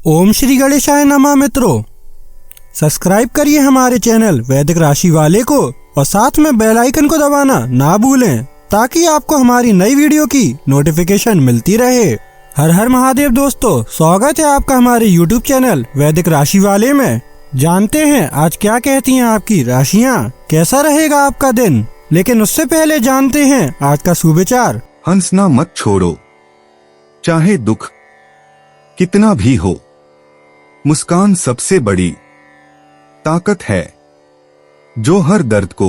ओम श्री गणेशाय नमः। मित्रों, सब्सक्राइब करिए हमारे चैनल वैदिक राशि वाले को और साथ में बेल आइकन को दबाना ना भूलें ताकि आपको हमारी नई वीडियो की नोटिफिकेशन मिलती रहे। हर हर महादेव दोस्तों, स्वागत है आपका हमारे YouTube चैनल वैदिक राशि वाले में। जानते हैं आज क्या कहती हैं आपकी राशियां, कैसा रहेगा आपका दिन। लेकिन उससे पहले जानते हैं आज का सुविचार। हंसना मत छोड़ो, चाहे दुख कितना भी हो। मुस्कान सबसे बड़ी ताकत है जो हर दर्द को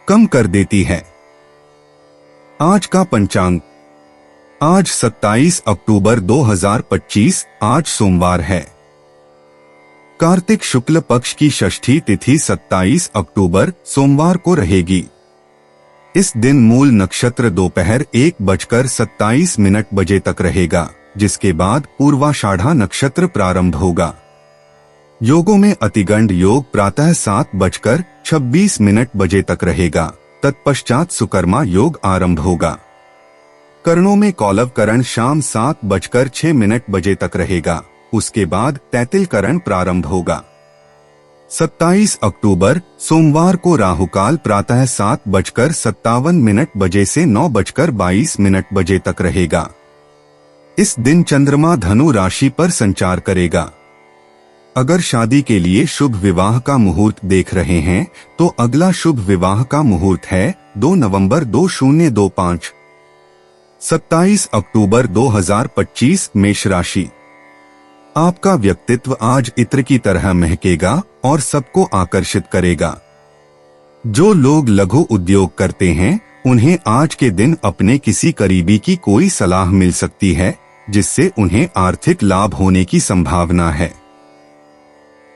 कम कर देती है। आज का पंचांग, आज 27 अक्टूबर 2025, आज सोमवार है। कार्तिक शुक्ल पक्ष की षष्ठी तिथि 27 अक्टूबर सोमवार को रहेगी। इस दिन मूल नक्षत्र दोपहर 1:27 बजे तक रहेगा, जिसके बाद पूर्वाषाढ़ा नक्षत्र प्रारंभ होगा। योगों में अतिगंड योग प्रातः 7:26 बजे तक रहेगा। तत्पश्चात सुकर्मा योग आरंभ होगा। करणों में कौलव करण शाम 7:06 बजे तक रहेगा। उसके बाद तैतिल करण प्रारंभ होगा। 27 अक्टूबर सोमवार को राहुकाल प्रातः 7:57 बजे से 9:22 बजे तक रहेगा। इस दिन चंद्रमा धनु राशि पर संचार करेगा। अगर शादी के लिए शुभ विवाह का मुहूर्त देख रहे हैं तो अगला शुभ विवाह का मुहूर्त है 2 नवंबर 2025। 27 अक्टूबर 2025 मेष राशि। आपका व्यक्तित्व आज इत्र की तरह महकेगा और सबको आकर्षित करेगा। जो लोग लघु उद्योग करते हैं उन्हें आज के दिन अपने किसी करीबी की कोई सलाह मिल सकती है, जिससे उन्हें आर्थिक लाभ होने की संभावना है।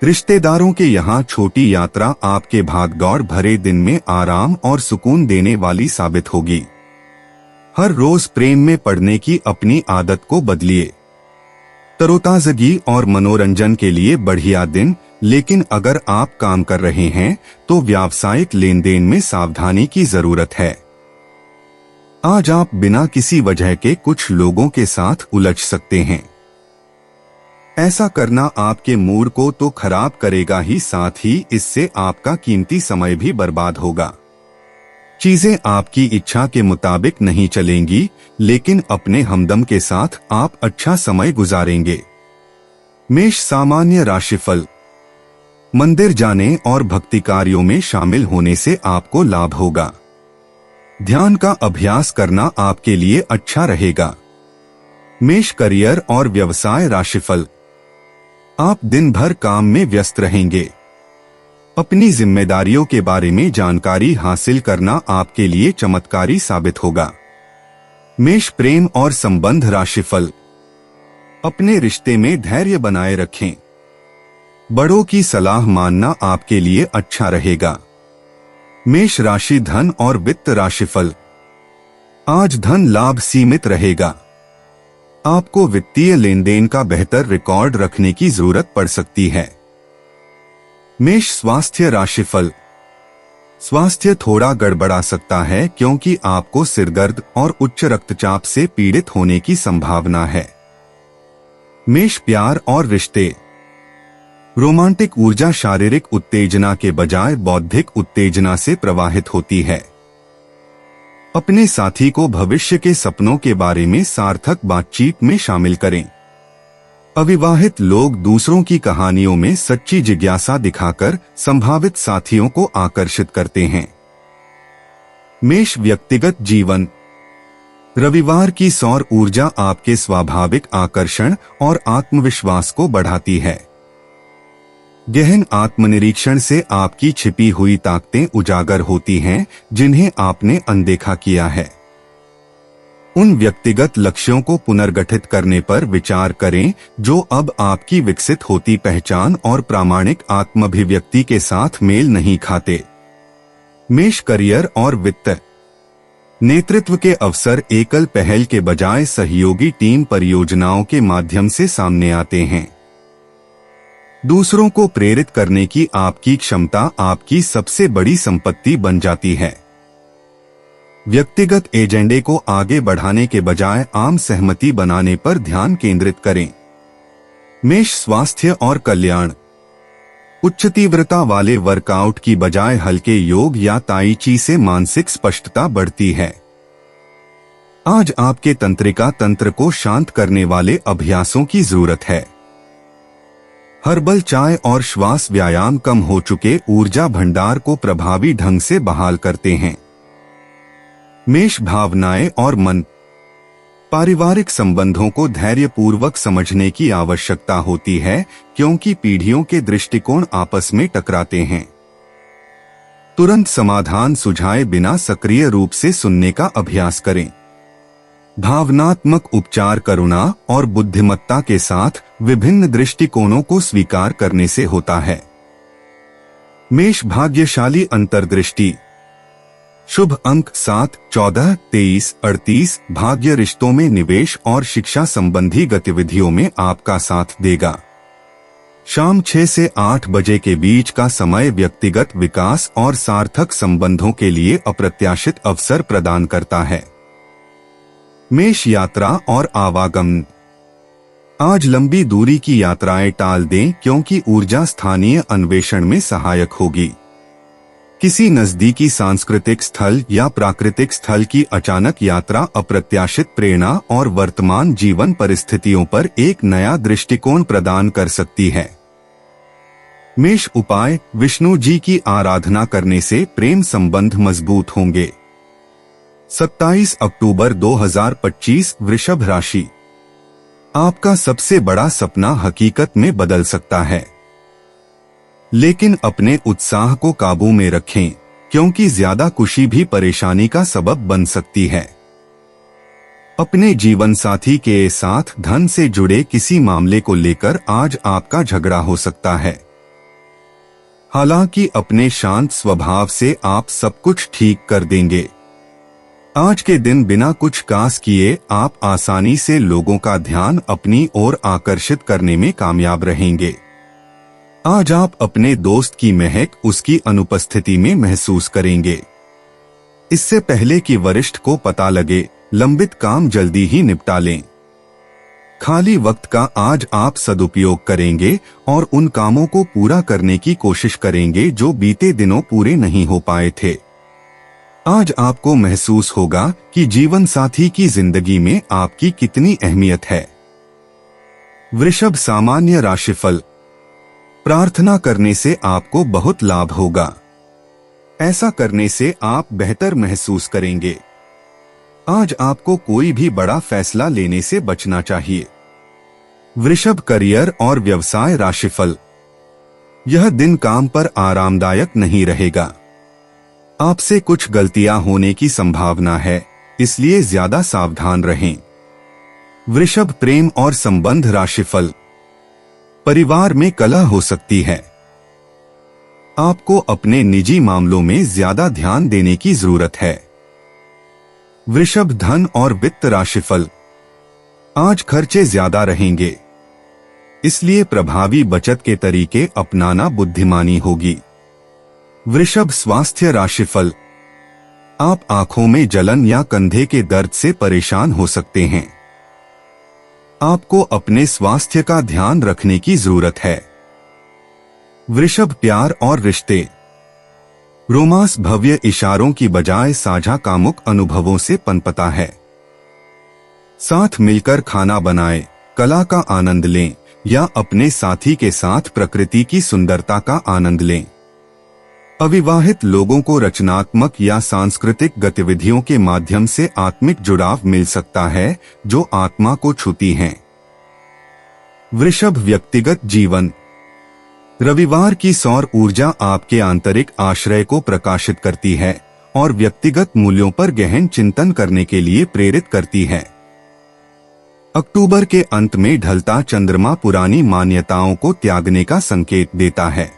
रिश्तेदारों के यहाँ छोटी यात्रा आपके भागदौड़ भरे दिन में आराम और सुकून देने वाली साबित होगी। हर रोज प्रेम में पड़ने की अपनी आदत को बदलिए। तरोताजगी और मनोरंजन के लिए बढ़िया दिन, लेकिन अगर आप काम कर रहे हैं तो व्यावसायिक लेन देन में सावधानी की जरूरत है। आज आप बिना किसी वजह के कुछ लोगों के साथ उलझ सकते हैं। ऐसा करना आपके मूड को तो खराब करेगा ही, साथ ही इससे आपका कीमती समय भी बर्बाद होगा। चीजें आपकी इच्छा के मुताबिक नहीं चलेंगी, लेकिन अपने हमदम के साथ आप अच्छा समय गुजारेंगे। मेष सामान्य राशिफल। मंदिर जाने और भक्ति कार्यों में शामिल होने से आपको लाभ होगा। ध्यान का अभ्यास करना आपके लिए अच्छा रहेगा। मेष करियर और व्यवसाय राशिफल। आप दिन भर काम में व्यस्त रहेंगे। अपनी जिम्मेदारियों के बारे में जानकारी हासिल करना आपके लिए चमत्कारी साबित होगा। मेष प्रेम और संबंध राशिफल। अपने रिश्ते में धैर्य बनाए रखें। बड़ों की सलाह मानना आपके लिए अच्छा रहेगा। मेष राशि धन और वित्त राशिफल। आज धन लाभ सीमित रहेगा। आपको वित्तीय लेन देन का बेहतर रिकॉर्ड रखने की जरूरत पड़ सकती है। मेष स्वास्थ्य राशिफल। स्वास्थ्य थोड़ा गड़बड़ा सकता है क्योंकि आपको सिरदर्द और उच्च रक्तचाप से पीड़ित होने की संभावना है। मेष प्यार और रिश्ते। रोमांटिक ऊर्जा शारीरिक उत्तेजना के बजाय बौद्धिक उत्तेजना से प्रवाहित होती है। अपने साथी को भविष्य के सपनों के बारे में सार्थक बातचीत में शामिल करें। अविवाहित लोग दूसरों की कहानियों में सच्ची जिज्ञासा दिखाकर संभावित साथियों को आकर्षित करते हैं। मेष व्यक्तिगत जीवन। रविवार की सौर ऊर्जा आपके स्वाभाविक आकर्षण और आत्मविश्वास को बढ़ाती है। गहन आत्मनिरीक्षण से आपकी छिपी हुई ताकतें उजागर होती हैं, जिन्हें आपने अनदेखा किया है। उन व्यक्तिगत लक्ष्यों को पुनर्गठित करने पर विचार करें जो अब आपकी विकसित होती पहचान और प्रामाणिक आत्माभिव्यक्ति के साथ मेल नहीं खाते। मेष करियर और वित्त। नेतृत्व के अवसर एकल पहल के बजाय सहयोगी टीम परियोजनाओं के माध्यम से सामने आते हैं। दूसरों को प्रेरित करने की आपकी क्षमता आपकी सबसे बड़ी संपत्ति बन जाती है। व्यक्तिगत एजेंडे को आगे बढ़ाने के बजाय आम सहमति बनाने पर ध्यान केंद्रित करें। मेष स्वास्थ्य और कल्याण। उच्च तीव्रता वाले वर्कआउट की बजाय हल्के योग या ताई ची से मानसिक स्पष्टता बढ़ती है। आज आपके तंत्रिका तंत्र को शांत करने वाले अभ्यासों की जरूरत है। हर्बल चाय और श्वास व्यायाम कम हो चुके ऊर्जा भंडार को प्रभावी ढंग से बहाल करते हैं। मेष भावनाएं और मन। पारिवारिक संबंधों को धैर्यपूर्वक समझने की आवश्यकता होती है, क्योंकि पीढ़ियों के दृष्टिकोण आपस में टकराते हैं। तुरंत समाधान सुझाए बिना सक्रिय रूप से सुनने का अभ्यास करें। भावनात्मक उपचार करुणा और बुद्धिमत्ता के साथ विभिन्न दृष्टिकोणों को स्वीकार करने से होता है। मेष भाग्यशाली अंतर्दृष्टि। शुभ अंक 7, 14, 23, 38 भाग्य रिश्तों में निवेश और शिक्षा संबंधी गतिविधियों में आपका साथ देगा। शाम 6 से 8 बजे के बीच का समय व्यक्तिगत विकास और सार्थक संबंधों के लिए अप्रत्याशित अवसर प्रदान करता है। मेष यात्रा और आवागमन। आज लंबी दूरी की यात्राएं टाल दें, क्योंकि ऊर्जा स्थानीय अन्वेषण में सहायक होगी। किसी नजदीकी सांस्कृतिक स्थल या प्राकृतिक स्थल की अचानक यात्रा अप्रत्याशित प्रेरणा और वर्तमान जीवन परिस्थितियों पर एक नया दृष्टिकोण प्रदान कर सकती है। मेष उपाय। विष्णु जी की आराधना करने से प्रेम संबंध मजबूत होंगे। 27 अक्टूबर 2025 वृषभ राशि। आपका सबसे बड़ा सपना हकीकत में बदल सकता है, लेकिन अपने उत्साह को काबू में रखें, क्योंकि ज्यादा खुशी भी परेशानी का सबब बन सकती है। अपने जीवन साथी के साथ धन से जुड़े किसी मामले को लेकर आज आपका झगड़ा हो सकता है। हालांकि अपने शांत स्वभाव से आप सब कुछ ठीक कर देंगे। आज के दिन बिना कुछ कास किए आप आसानी से लोगों का ध्यान अपनी ओर आकर्षित करने में कामयाब रहेंगे। आज आप अपने दोस्त की महक उसकी अनुपस्थिति में महसूस करेंगे। इससे पहले कि वरिष्ठ को पता लगे, लंबित काम जल्दी ही निपटा लें। खाली वक्त का आज आप सदुपयोग करेंगे और उन कामों को पूरा करने की कोशिश करेंगे जो बीते दिनों पूरे नहीं हो पाए थे। आज आपको महसूस होगा कि जीवन साथी की जिंदगी में आपकी कितनी अहमियत है। वृषभ सामान्य राशिफल। प्रार्थना करने से आपको बहुत लाभ होगा। ऐसा करने से आप बेहतर महसूस करेंगे। आज आपको कोई भी बड़ा फैसला लेने से बचना चाहिए। वृषभ करियर और व्यवसाय राशिफल। यह दिन काम पर आरामदायक नहीं रहेगा। आपसे कुछ गलतियां होने की संभावना है, इसलिए ज्यादा सावधान रहें। वृषभ प्रेम और संबंध राशिफल। परिवार में कलह हो सकती है। आपको अपने निजी मामलों में ज्यादा ध्यान देने की जरूरत है। वृषभ धन और वित्त राशिफल। आज खर्चे ज्यादा रहेंगे, इसलिए प्रभावी बचत के तरीके अपनाना बुद्धिमानी होगी। वृषभ स्वास्थ्य राशिफल। आप आंखों में जलन या कंधे के दर्द से परेशान हो सकते हैं। आपको अपने स्वास्थ्य का ध्यान रखने की जरूरत है। वृषभ प्यार और रिश्ते। रोमांस भव्य इशारों की बजाय साझा कामुक अनुभवों से पनपता है। साथ मिलकर खाना बनाएं, कला का आनंद लें या अपने साथी के साथ प्रकृति की सुंदरता का आनंद लें। अविवाहित लोगों को रचनात्मक या सांस्कृतिक गतिविधियों के माध्यम से आत्मिक जुड़ाव मिल सकता है, जो आत्मा को छूती हैं। वृषभ व्यक्तिगत जीवन। रविवार की सौर ऊर्जा आपके आंतरिक आश्रय को प्रकाशित करती है और व्यक्तिगत मूल्यों पर गहन चिंतन करने के लिए प्रेरित करती है। अक्टूबर के अंत में ढलता चंद्रमा पुरानी मान्यताओं को त्यागने का संकेत देता है।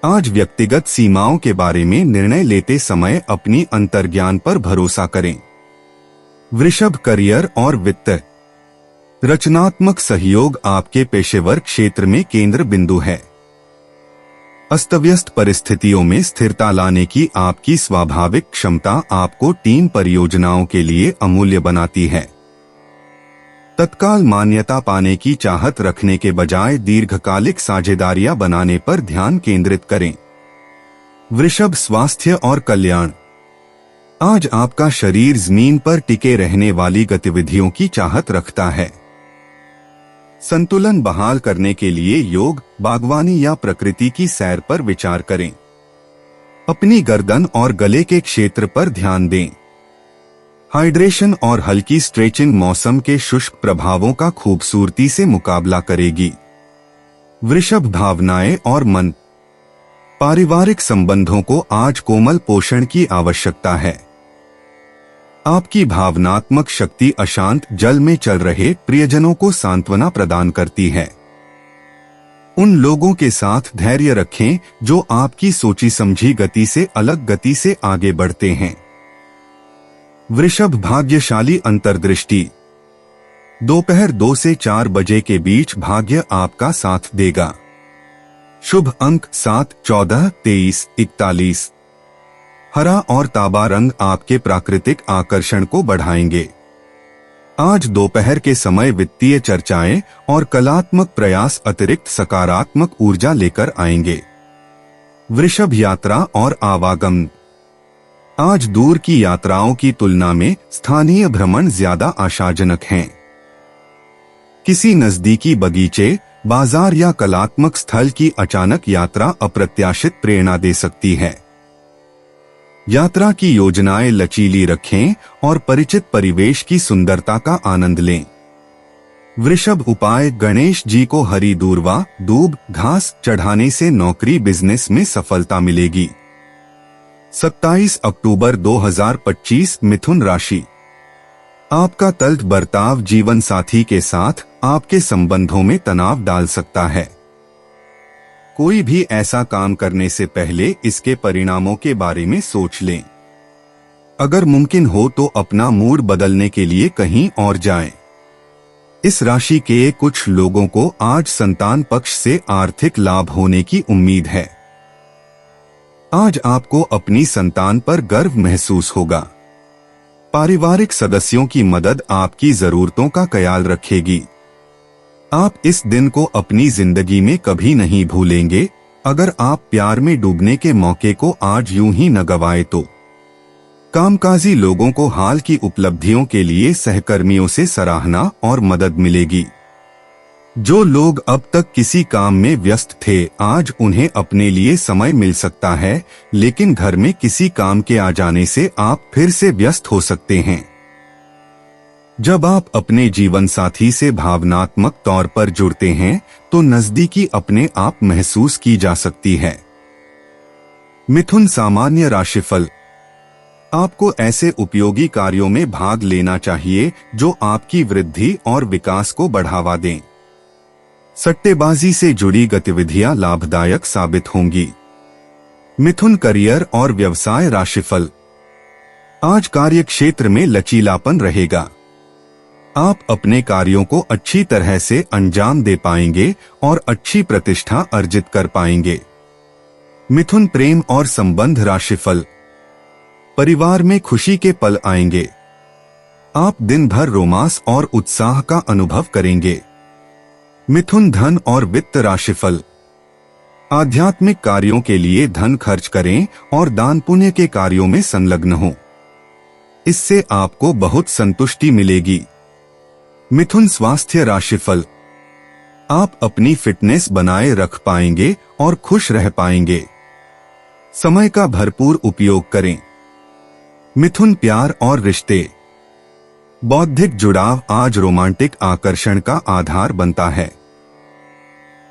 आज व्यक्तिगत सीमाओं के बारे में निर्णय लेते समय अपनी अंतर्ज्ञान पर भरोसा करें। वृषभ करियर और वित्त। रचनात्मक सहयोग आपके पेशेवर क्षेत्र में केंद्र बिंदु है। अस्तव्यस्त परिस्थितियों में स्थिरता लाने की आपकी स्वाभाविक क्षमता आपको टीम परियोजनाओं के लिए अमूल्य बनाती है। तत्काल मान्यता पाने की चाहत रखने के बजाय दीर्घकालिक साझेदारियां बनाने पर ध्यान केंद्रित करें। वृषभ, स्वास्थ्य और कल्याण। आज आपका शरीर जमीन पर टिके रहने वाली गतिविधियों की चाहत रखता है। संतुलन बहाल करने के लिए योग, बागवानी या प्रकृति की सैर पर विचार करें। अपनी गर्दन और गले के क्षेत्र पर ध्यान दें। हाइड्रेशन और हल्की स्ट्रेचिंग मौसम के शुष्क प्रभावों का खूबसूरती से मुकाबला करेगी। वृषभ, भावनाएं और मन। पारिवारिक संबंधों को आज कोमल पोषण की आवश्यकता है। आपकी भावनात्मक शक्ति अशांत जल में चल रहे प्रियजनों को सांत्वना प्रदान करती है। उन लोगों के साथ धैर्य रखें जो आपकी सोची समझी गति से अलग गति से आगे बढ़ते हैं। वृषभ, भाग्यशाली अंतर्दृष्टि। दोपहर 2 से 4 बजे के बीच भाग्य आपका साथ देगा। शुभ अंक 7, 14, 23, 41। हरा और तांबा रंग आपके प्राकृतिक आकर्षण को बढ़ाएंगे। आज दोपहर के समय वित्तीय चर्चाएं और कलात्मक प्रयास अतिरिक्त सकारात्मक ऊर्जा लेकर आएंगे। वृषभ, यात्रा और आवागमन। आज दूर की यात्राओं की तुलना में स्थानीय भ्रमण ज्यादा आशाजनक हैं। किसी नजदीकी बगीचे, बाजार या कलात्मक स्थल की अचानक यात्रा अप्रत्याशित प्रेरणा दे सकती है। यात्रा की योजनाएं लचीली रखें और परिचित परिवेश की सुंदरता का आनंद लें। वृषभ, उपाय, गणेश जी को हरी दूर्वा, दूब, घास चढ़ाने से नौकरी बिजनेस में सफलता मिलेगी। 27 अक्टूबर 2025, मिथुन राशि। आपका तल्ख बर्ताव जीवन साथी के साथ आपके संबंधों में तनाव डाल सकता है। कोई भी ऐसा काम करने से पहले इसके परिणामों के बारे में सोच लें। अगर मुमकिन हो तो अपना मूड बदलने के लिए कहीं और जाएं। इस राशि के कुछ लोगों को आज संतान पक्ष से आर्थिक लाभ होने की उम्मीद है। आज आपको अपनी संतान पर गर्व महसूस होगा। पारिवारिक सदस्यों की मदद आपकी जरूरतों का ख्याल रखेगी। आप इस दिन को अपनी जिंदगी में कभी नहीं भूलेंगे। अगर आप प्यार में डूबने के मौके को आज यूं ही न गवाए तो। कामकाजी लोगों को हाल की उपलब्धियों के लिए सहकर्मियों से सराहना और मदद मिलेगी। जो लोग अब तक किसी काम में व्यस्त थे, आज उन्हें अपने लिए समय मिल सकता है, लेकिन घर में किसी काम के आ जाने से आप फिर से व्यस्त हो सकते हैं। जब आप अपने जीवन साथी से भावनात्मक तौर पर जुड़ते हैं तो नजदीकी अपने आप महसूस की जा सकती है। मिथुन, सामान्य राशिफल। आपको ऐसे उपयोगी कार्यों में भाग लेना चाहिए जो आपकी वृद्धि और विकास को बढ़ावा दें। सट्टेबाजी से जुड़ी गतिविधियां लाभदायक साबित होंगी। मिथुन, करियर और व्यवसाय राशिफल। आज कार्यक्षेत्र में लचीलापन रहेगा। आप अपने कार्यों को अच्छी तरह से अंजाम दे पाएंगे और अच्छी प्रतिष्ठा अर्जित कर पाएंगे। मिथुन, प्रेम और संबंध राशिफल। परिवार में खुशी के पल आएंगे। आप दिन भर रोमांस और उत्साह का अनुभव करेंगे। मिथुन, धन और वित्त राशिफल। आध्यात्मिक कार्यों के लिए धन खर्च करें और दान पुण्य के कार्यों में संलग्न हों। इससे आपको बहुत संतुष्टि मिलेगी। मिथुन, स्वास्थ्य राशिफल। आप अपनी फिटनेस बनाए रख पाएंगे और खुश रह पाएंगे। समय का भरपूर उपयोग करें। मिथुन, प्यार और रिश्ते। बौद्धिक जुड़ाव आज रोमांटिक आकर्षण का आधार बनता है।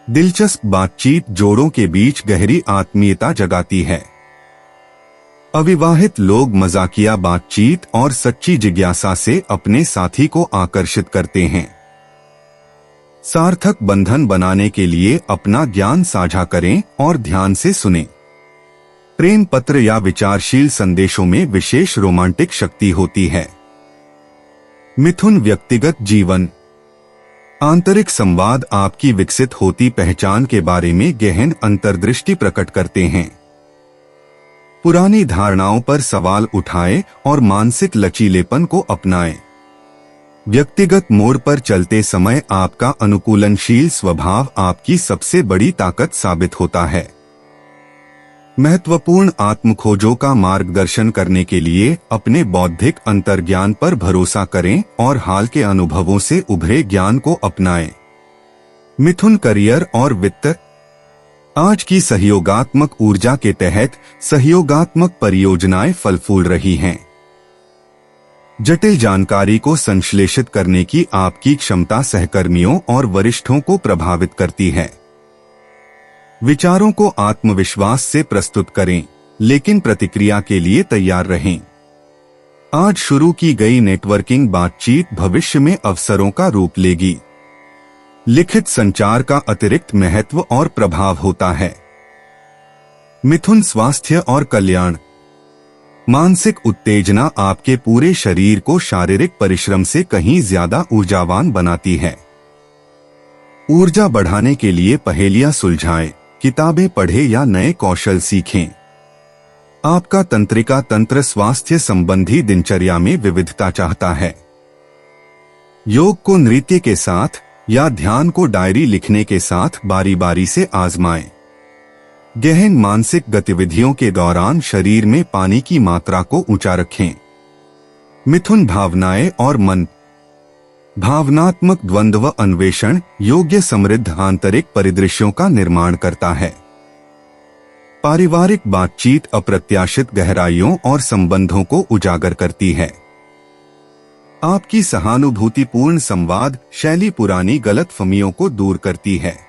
दिलचस्प बातचीत जोड़ों के बीच गहरी आत्मीयता जगाती है। अविवाहित लोग मजाकिया बातचीत और सच्ची जिज्ञासा से अपने साथी को आकर्षित करते हैं। सार्थक बंधन बनाने के लिए अपना ज्ञान साझा करें और ध्यान से सुनें। प्रेम पत्र या विचारशील संदेशों में विशेष रोमांटिक शक्ति होती है। मिथुन, व्यक्तिगत जीवन। आंतरिक संवाद आपकी विकसित होती पहचान के बारे में गहन अंतर्दृष्टि प्रकट करते हैं। पुरानी धारणाओं पर सवाल उठाएं और मानसिक लचीलेपन को अपनाएं। व्यक्तिगत मोड़ पर चलते समय आपका अनुकूलनशील स्वभाव आपकी सबसे बड़ी ताकत साबित होता है। महत्वपूर्ण आत्मखोजों का मार्गदर्शन करने के लिए अपने बौद्धिक अंतर्ज्ञान पर भरोसा करें और हाल के अनुभवों से उभरे ज्ञान को अपनाएं। मिथुन करियर और वित्त। आज की सहयोगात्मक ऊर्जा के तहत सहयोगात्मक परियोजनाएं फल फूल रही हैं। जटिल जानकारी को संश्लेषित करने की आपकी क्षमता सहकर्मियों और वरिष्ठों को प्रभावित करती है। विचारों को आत्मविश्वास से प्रस्तुत करें, लेकिन प्रतिक्रिया के लिए तैयार रहें। आज शुरू की गई नेटवर्किंग बातचीत भविष्य में अवसरों का रूप लेगी। लिखित संचार का अतिरिक्त महत्व और प्रभाव होता है। मिथुन स्वास्थ्य और कल्याण। मानसिक उत्तेजना आपके पूरे शरीर को शारीरिक परिश्रम से कहीं ज्यादा ऊर्जावान बनाती है। ऊर्जा बढ़ाने के लिए पहेलियां सुलझाएं, किताबें पढ़ें या नए कौशल सीखें। आपका तंत्रिका तंत्र स्वास्थ्य संबंधी दिनचर्या में विविधता चाहता है। योग को नृत्य के साथ या ध्यान को डायरी लिखने के साथ बारी बारी से आजमाएं। गहन मानसिक गतिविधियों के दौरान शरीर में पानी की मात्रा को ऊंचा रखें। मिथुन भावनाएं और मन। भावनात्मक द्वंद्व अन्वेषण योग्य समृद्ध आंतरिक परिदृश्यों का निर्माण करता है। पारिवारिक बातचीत अप्रत्याशित गहराइयों और संबंधों को उजागर करती है। आपकी सहानुभूतिपूर्ण संवाद शैली पुरानी गलतफहमियों को दूर करती है।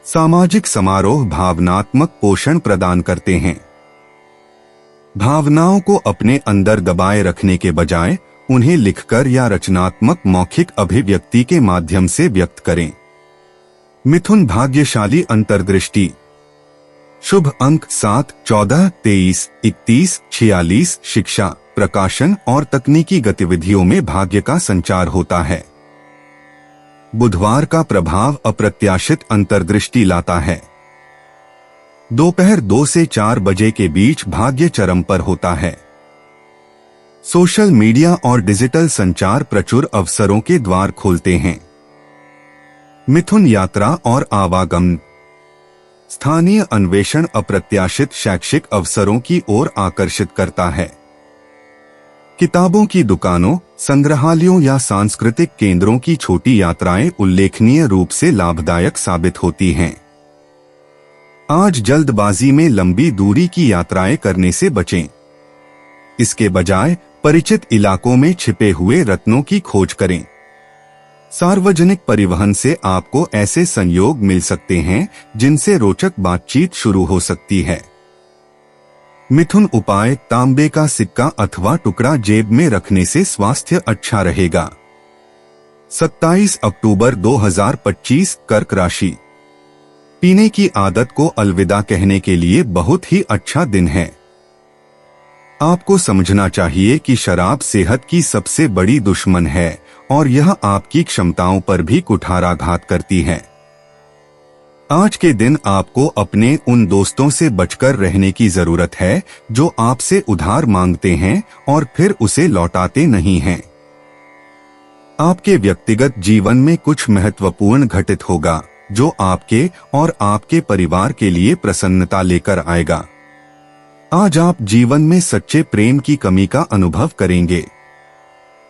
सामाजिक समारोह भावनात्मक पोषण प्रदान करते हैं। भावनाओं को अपने अंदर दबाए रखने के बजाय उन्हें लिखकर या रचनात्मक मौखिक अभिव्यक्ति के माध्यम से व्यक्त करें। मिथुन भाग्यशाली अंतर्दृष्टि। शुभ अंक 7, 14, 23, 31, 46। शिक्षा, प्रकाशन और तकनीकी गतिविधियों में भाग्य का संचार होता है। बुधवार का प्रभाव अप्रत्याशित अंतर्दृष्टि लाता है। दोपहर 2 से 4 बजे के बीच भाग्य चरम पर होता है। सोशल मीडिया और डिजिटल संचार प्रचुर अवसरों के द्वार खोलते हैं। मिथुन यात्रा और आवागमन। स्थानीय अन्वेषण अप्रत्याशित शैक्षिक अवसरों की ओर आकर्षित करता है। किताबों की दुकानों, संग्रहालयों या सांस्कृतिक केंद्रों की छोटी यात्राएं उल्लेखनीय रूप से लाभदायक साबित होती हैं। आज जल्दबाजी में लंबी दूरी की यात्राएं करने से बचें। इसके बजाय परिचित इलाकों में छिपे हुए रत्नों की खोज करें। सार्वजनिक परिवहन से आपको ऐसे संयोग मिल सकते हैं जिनसे रोचक बातचीत शुरू हो सकती है। मिथुन उपाय तांबे का सिक्का अथवा टुकड़ा जेब में रखने से स्वास्थ्य अच्छा रहेगा। 27 अक्टूबर 2025 कर्क राशि। पीने की आदत को अलविदा कहने के लिए बहुत ही अच्छा दिन है। आपको समझना चाहिए कि शराब सेहत की सबसे बड़ी दुश्मन है और यह आपकी क्षमताओं पर भी कुठाराघात करती है। आज के दिन आपको अपने उन दोस्तों से बचकर रहने की जरूरत है जो आपसे उधार मांगते हैं और फिर उसे लौटाते नहीं हैं। आपके व्यक्तिगत जीवन में कुछ महत्वपूर्ण घटित होगा जो आपके और आपके परिवार के लिए प्रसन्नता लेकर आएगा। आज आप जीवन में सच्चे प्रेम की कमी का अनुभव करेंगे।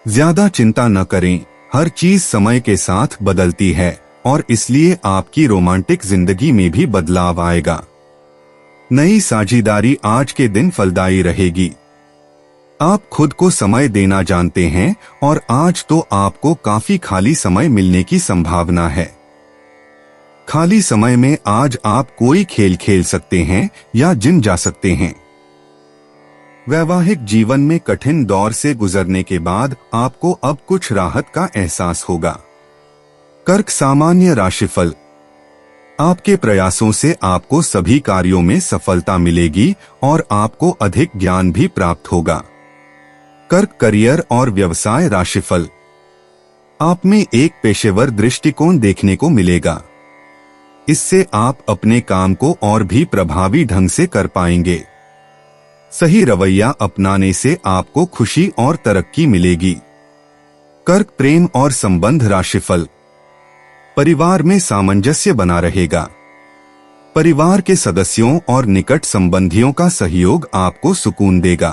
ज्यादा चिंता न करें, हर चीज समय के साथ बदलती है और इसलिए आपकी रोमांटिक जिंदगी में भी बदलाव आएगा। नई साझेदारी आज के दिन फलदायी रहेगी। आप खुद को समय देना जानते हैं और आज तो आपको काफी खाली समय मिलने की संभावना है। खाली समय में आज आप कोई खेल खेल सकते हैं या जिम जा सकते हैं। वैवाहिक जीवन में कठिन दौर से गुजरने के बाद आपको अब कुछ राहत का एहसास होगा। कर्क सामान्य राशिफल। आपके प्रयासों से आपको सभी कार्यों में सफलता मिलेगी और आपको अधिक ज्ञान भी प्राप्त होगा। कर्क करियर और व्यवसाय राशिफल। आप में एक पेशेवर दृष्टिकोण देखने को मिलेगा। इससे आप अपने काम को और भी प्रभावी ढंग से कर पाएंगे। सही रवैया अपनाने से आपको खुशी और तरक्की मिलेगी। कर्क प्रेम और संबंध राशिफल। परिवार में सामंजस्य बना रहेगा। परिवार के सदस्यों और निकट संबंधियों का सहयोग आपको सुकून देगा।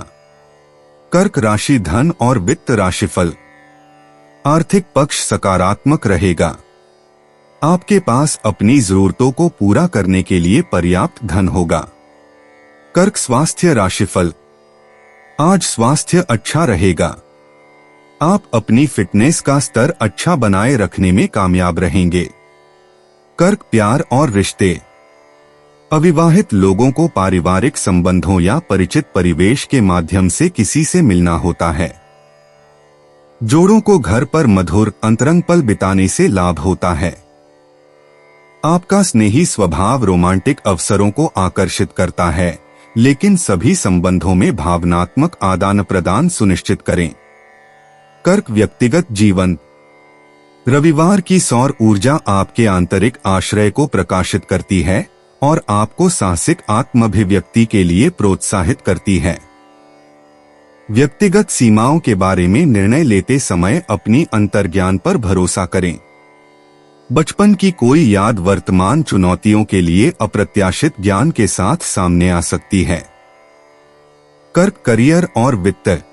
कर्क राशि धन और वित्त राशिफल। आर्थिक पक्ष सकारात्मक रहेगा। आपके पास अपनी जरूरतों को पूरा करने के लिए पर्याप्त धन होगा। कर्क स्वास्थ्य राशिफल। आज स्वास्थ्य अच्छा रहेगा। आप अपनी फिटनेस का स्तर अच्छा बनाए रखने में कामयाब रहेंगे। कर्क प्यार और रिश्ते। अविवाहित लोगों को पारिवारिक संबंधों या परिचित परिवेश के माध्यम से किसी से मिलना होता है। जोड़ों को घर पर मधुर अंतरंग पल बिताने से लाभ होता है। आपका स्नेही स्वभाव रोमांटिक अवसरों को आकर्षित करता है, लेकिन सभी संबंधों में भावनात्मक आदान प्रदान सुनिश्चित करें। कर्क व्यक्तिगत जीवन। रविवार की सौर ऊर्जा आपके आंतरिक आश्रय को प्रकाशित करती है और आपको साहसिक आत्माभिव्यक्ति के लिए प्रोत्साहित करती है। व्यक्तिगत सीमाओं के बारे में निर्णय लेते समय अपनी अंतर्ज्ञान पर भरोसा करें। बचपन की कोई याद वर्तमान चुनौतियों के लिए अप्रत्याशित ज्ञान के साथ सामने आ सकती है। कर्क करियर और वित्त।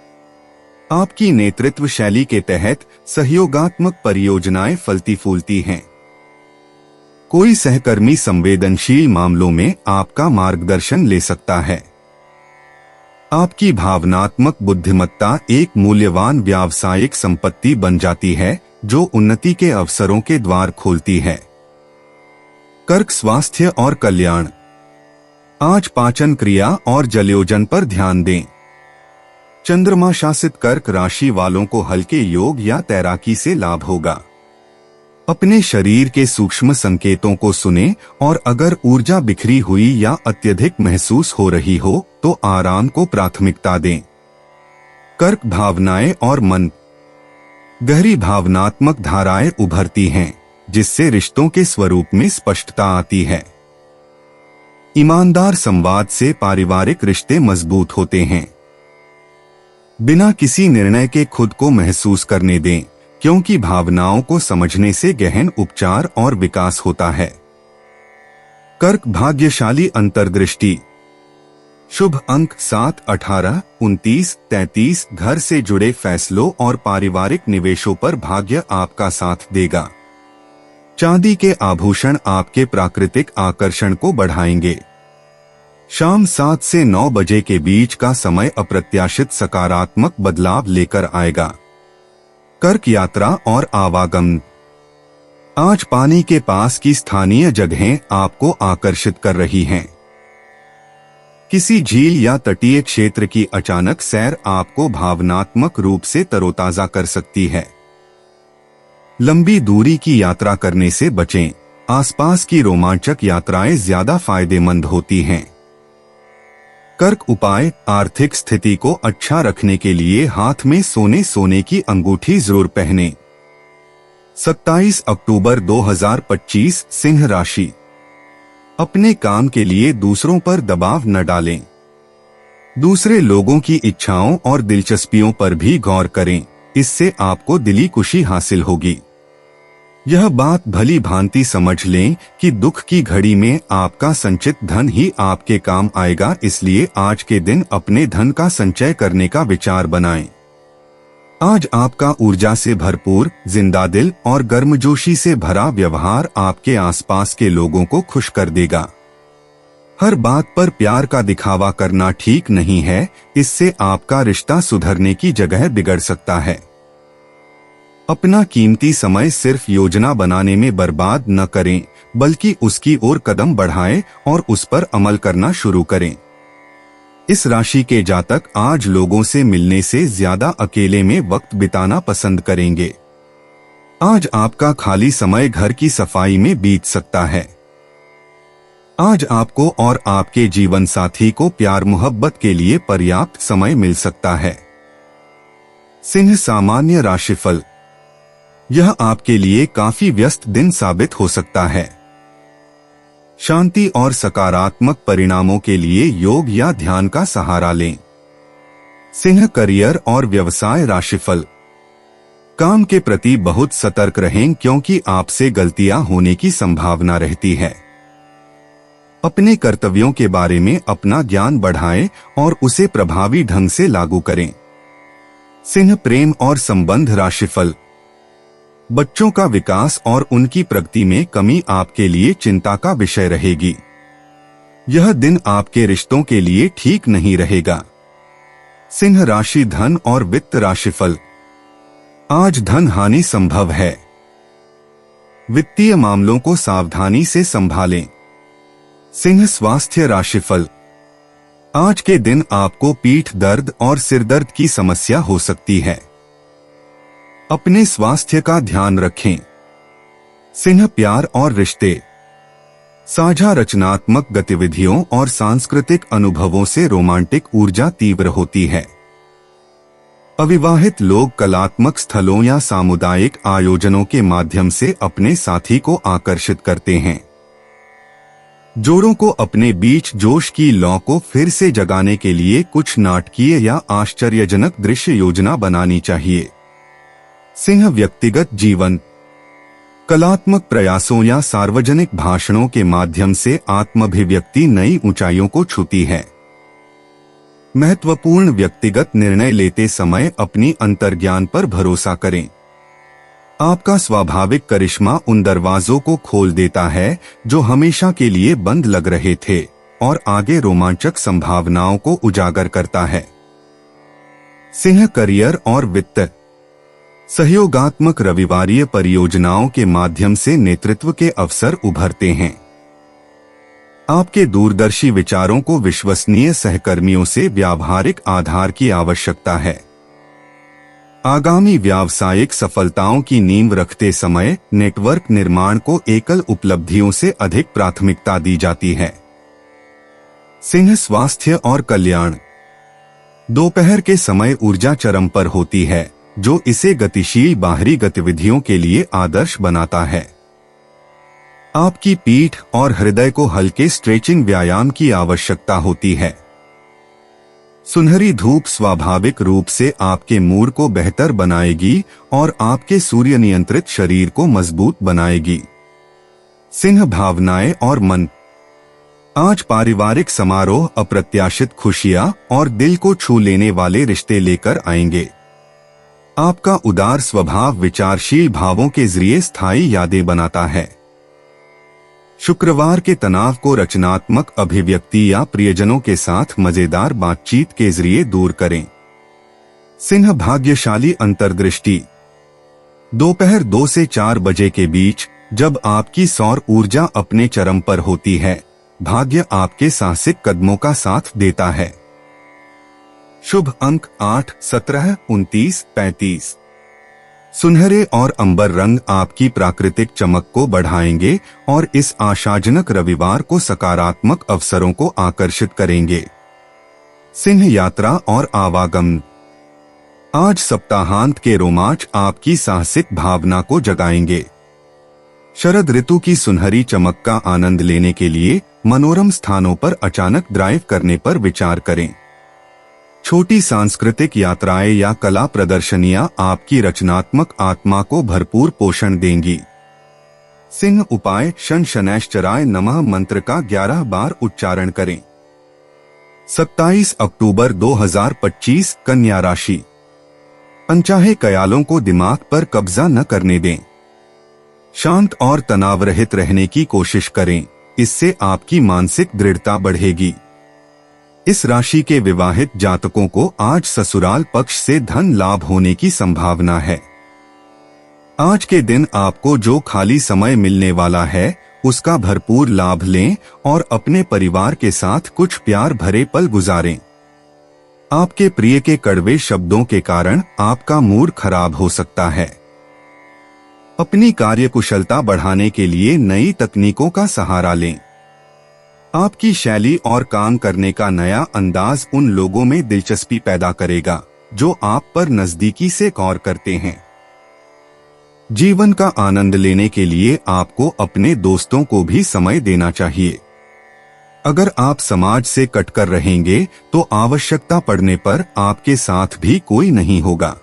आपकी नेतृत्व शैली के तहत सहयोगात्मक परियोजनाएं फलती फूलती हैं। कोई सहकर्मी संवेदनशील मामलों में आपका मार्गदर्शन ले सकता है। आपकी भावनात्मक बुद्धिमत्ता एक मूल्यवान व्यावसायिक संपत्ति बन जाती है, जो उन्नति के अवसरों के द्वार खोलती है। कर्क स्वास्थ्य और कल्याण। आज पाचन क्रिया और जलयोजन पर ध्यान दें। चंद्रमा शासित कर्क राशि वालों को हल्के योग या तैराकी से लाभ होगा। अपने शरीर के सूक्ष्म संकेतों को सुनें और अगर ऊर्जा बिखरी हुई या अत्यधिक महसूस हो रही हो तो आराम को प्राथमिकता दें। कर्क भावनाएं और मन। गहरी भावनात्मक धाराएं उभरती हैं, जिससे रिश्तों के स्वरूप में स्पष्टता आती है। ईमानदार संवाद से पारिवारिक रिश्ते मजबूत होते हैं। बिना किसी निर्णय के खुद को महसूस करने दें, क्योंकि भावनाओं को समझने से गहन उपचार और विकास होता है। कर्क भाग्यशाली अंतर्दृष्टि। शुभ अंक 7, 18, 29, 33। घर से जुड़े फैसलों और पारिवारिक निवेशों पर भाग्य आपका साथ देगा। चांदी के आभूषण आपके प्राकृतिक आकर्षण को बढ़ाएंगे। शाम 7 से 9 बजे के बीच का समय अप्रत्याशित सकारात्मक बदलाव लेकर आएगा। कर्क यात्रा और आवागमन। आज पानी के पास की स्थानीय जगहें आपको आकर्षित कर रही हैं। किसी झील या तटीय क्षेत्र की अचानक सैर आपको भावनात्मक रूप से तरोताजा कर सकती है। लंबी दूरी की यात्रा करने से बचें। आसपास की रोमांचक यात्राएं ज्यादा फायदेमंद होती हैं। कर्क उपाय। आर्थिक स्थिति को अच्छा रखने के लिए हाथ में सोने की अंगूठी जरूर पहनें। 27 अक्टूबर 2025 सिंह राशि। अपने काम के लिए दूसरों पर दबाव न डालें। दूसरे लोगों की इच्छाओं और दिलचस्पियों पर भी गौर करें, इससे आपको दिली खुशी हासिल होगी। यह बात भली भांति समझ लें कि दुख की घड़ी में आपका संचित धन ही आपके काम आएगा, इसलिए आज के दिन अपने धन का संचय करने का विचार बनाएं। आज आपका ऊर्जा से भरपूर, जिंदा दिल और गर्मजोशी से भरा व्यवहार आपके आसपास के लोगों को खुश कर देगा। हर बात पर प्यार का दिखावा करना ठीक नहीं है, इससे आपका रिश्ता सुधरने की जगह बिगड़ सकता है। अपना कीमती समय सिर्फ योजना बनाने में बर्बाद न करें, बल्कि उसकी ओर कदम बढ़ाएं और उस पर अमल करना शुरू करें। इस राशि के जातक आज लोगों से मिलने से ज्यादा अकेले में वक्त बिताना पसंद करेंगे। आज आपका खाली समय घर की सफाई में बीत सकता है। आज आपको और आपके जीवन साथी को प्यार मोहब्बत के लिए पर्याप्त समय मिल सकता है। सिंह सामान्य राशिफल। यह आपके लिए काफी व्यस्त दिन साबित हो सकता है। शांति और सकारात्मक परिणामों के लिए योग या ध्यान का सहारा लें। सिंह करियर और व्यवसाय राशिफल। काम के प्रति बहुत सतर्क रहें क्योंकि आपसे गलतियां होने की संभावना रहती है। अपने कर्तव्यों के बारे में अपना ज्ञान बढ़ाएं और उसे प्रभावी ढंग से लागू करें। सिंह प्रेम और संबंध राशिफल। बच्चों का विकास और उनकी प्रगति में कमी आपके लिए चिंता का विषय रहेगी। यह दिन आपके रिश्तों के लिए ठीक नहीं रहेगा। सिंह राशि धन और वित्त राशिफल। आज धन हानि संभव है। वित्तीय मामलों को सावधानी से संभालें। सिंह स्वास्थ्य राशिफल। आज के दिन आपको पीठ दर्द और सिरदर्द की समस्या हो सकती है। अपने स्वास्थ्य का ध्यान रखें। सिंह प्यार और रिश्ते। साझा रचनात्मक गतिविधियों और सांस्कृतिक अनुभवों से रोमांटिक ऊर्जा तीव्र होती है। अविवाहित लोग कलात्मक स्थलों या सामुदायिक आयोजनों के माध्यम से अपने साथी को आकर्षित करते हैं। जोड़ों को अपने बीच जोश की लौ को फिर से जगाने के लिए कुछ नाटकीय या आश्चर्यजनक दृश्य योजना बनानी चाहिए। सिंह व्यक्तिगत जीवन। कलात्मक प्रयासों या सार्वजनिक भाषणों के माध्यम से आत्माभिव्यक्ति नई ऊंचाइयों को छूती है। महत्वपूर्ण व्यक्तिगत निर्णय लेते समय अपनी अंतर्ज्ञान पर भरोसा करें। आपका स्वाभाविक करिश्मा उन दरवाजों को खोल देता है जो हमेशा के लिए बंद लग रहे थे और आगे रोमांचक संभावनाओं को उजागर करता है। सिंह करियर और वित्त। सहयोगात्मक रविवारीय परियोजनाओं के माध्यम से नेतृत्व के अवसर उभरते हैं। आपके दूरदर्शी विचारों को विश्वसनीय सहकर्मियों से व्यावहारिक आधार की आवश्यकता है। आगामी व्यावसायिक सफलताओं की नींव रखते समय नेटवर्क निर्माण को एकल उपलब्धियों से अधिक प्राथमिकता दी जाती है। सिंह स्वास्थ्य और कल्याण। दोपहर के समय ऊर्जा चरम पर होती है, जो इसे गतिशील बाहरी गतिविधियों के लिए आदर्श बनाता है। आपकी पीठ और हृदय को हल्के स्ट्रेचिंग व्यायाम की आवश्यकता होती है। सुनहरी धूप स्वाभाविक रूप से आपके मूड को बेहतर बनाएगी और आपके सूर्य नियंत्रित शरीर को मजबूत बनाएगी। सिंह भावनाएं और मन। आज पारिवारिक समारोह अप्रत्याशित खुशियां और दिल को छू लेने वाले रिश्ते लेकर आएंगे। आपका उदार स्वभाव विचारशील भावों के जरिए स्थायी यादें बनाता है। शुक्रवार के तनाव को रचनात्मक अभिव्यक्ति या प्रियजनों के साथ मजेदार बातचीत के जरिए दूर करें। सिंह भाग्यशाली अंतर्दृष्टि। दोपहर 2 से 4 बजे के बीच जब आपकी सौर ऊर्जा अपने चरम पर होती है, भाग्य आपके साहसिक कदमों का साथ देता है। शुभ अंक 8, 17, 29, 35। सुनहरे और अंबर रंग आपकी प्राकृतिक चमक को बढ़ाएंगे और इस आशाजनक रविवार को सकारात्मक अवसरों को आकर्षित करेंगे। सिंह यात्रा और आवागमन। आज सप्ताहांत के रोमांच आपकी साहसिक भावना को जगाएंगे। शरद ऋतु की सुनहरी चमक का आनंद लेने के लिए मनोरम स्थानों पर अचानक ड्राइव करने पर विचार करें। छोटी सांस्कृतिक यात्राएं या कला प्रदर्शनियां आपकी रचनात्मक आत्मा को भरपूर पोषण देंगी। सिंह उपाय। शन शनैश्चराय नमः मंत्र का 11 बार उच्चारण करें। 27 अक्टूबर 2025 कन्या राशि। अनचाहे ख्यालों को दिमाग पर कब्जा न करने दें। शांत और तनाव रहित रहने की कोशिश करें, इससे आपकी मानसिक दृढ़ता बढ़ेगी। इस राशि के विवाहित जातकों को आज ससुराल पक्ष से धन लाभ होने की संभावना है। आज के दिन आपको जो खाली समय मिलने वाला है उसका भरपूर लाभ लें और अपने परिवार के साथ कुछ प्यार भरे पल गुजारें। आपके प्रिय के कड़वे शब्दों के कारण आपका मूड खराब हो सकता है। अपनी कार्यकुशलता बढ़ाने के लिए नई तकनीकों का सहारा लें। आपकी शैली और काम करने का नया अंदाज उन लोगों में दिलचस्पी पैदा करेगा जो आप पर नजदीकी से गौर करते हैं। जीवन का आनंद लेने के लिए आपको अपने दोस्तों को भी समय देना चाहिए। अगर आप समाज से कटकर रहेंगे तो आवश्यकता पड़ने पर आपके साथ भी कोई नहीं होगा।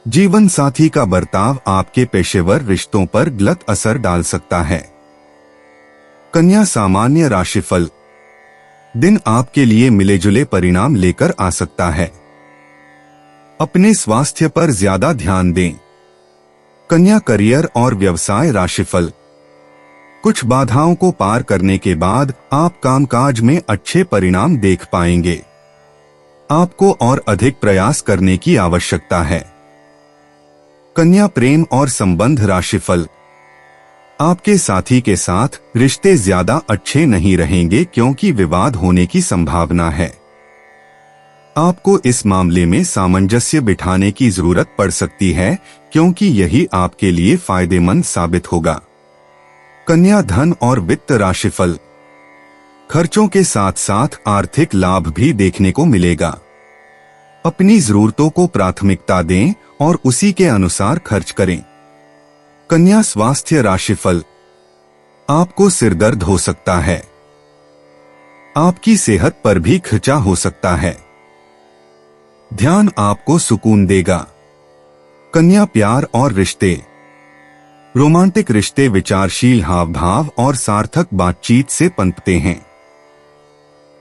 जीवन साथी का बर्ताव आपके पेशेवर रिश्तों पर गलत असर डाल सकता है। कन्या सामान्य राशिफल। दिन आपके लिए मिले जुले परिणाम लेकर आ सकता है। अपने स्वास्थ्य पर ज्यादा ध्यान दें। कन्या करियर और व्यवसाय राशिफल। कुछ बाधाओं को पार करने के बाद आप कामकाज में अच्छे परिणाम देख पाएंगे। आपको और अधिक प्रयास करने की आवश्यकता है। कन्या प्रेम और संबंध राशिफल। आपके साथी के साथ रिश्ते ज्यादा अच्छे नहीं रहेंगे क्योंकि विवाद होने की संभावना है। आपको इस मामले में सामंजस्य बिठाने की जरूरत पड़ सकती है क्योंकि यही आपके लिए फायदेमंद साबित होगा। कन्या धन और वित्त राशिफल। खर्चों के साथ साथ आर्थिक लाभ भी देखने को मिलेगा। अपनी जरूरतों को प्राथमिकता दें और उसी के अनुसार खर्च करें। कन्या स्वास्थ्य राशिफल। आपको सिरदर्द हो सकता है। आपकी सेहत पर भी खर्चा हो सकता है। ध्यान आपको सुकून देगा। कन्या प्यार और रिश्ते। रोमांटिक रिश्ते विचारशील हाव भाव और सार्थक बातचीत से पनपते हैं।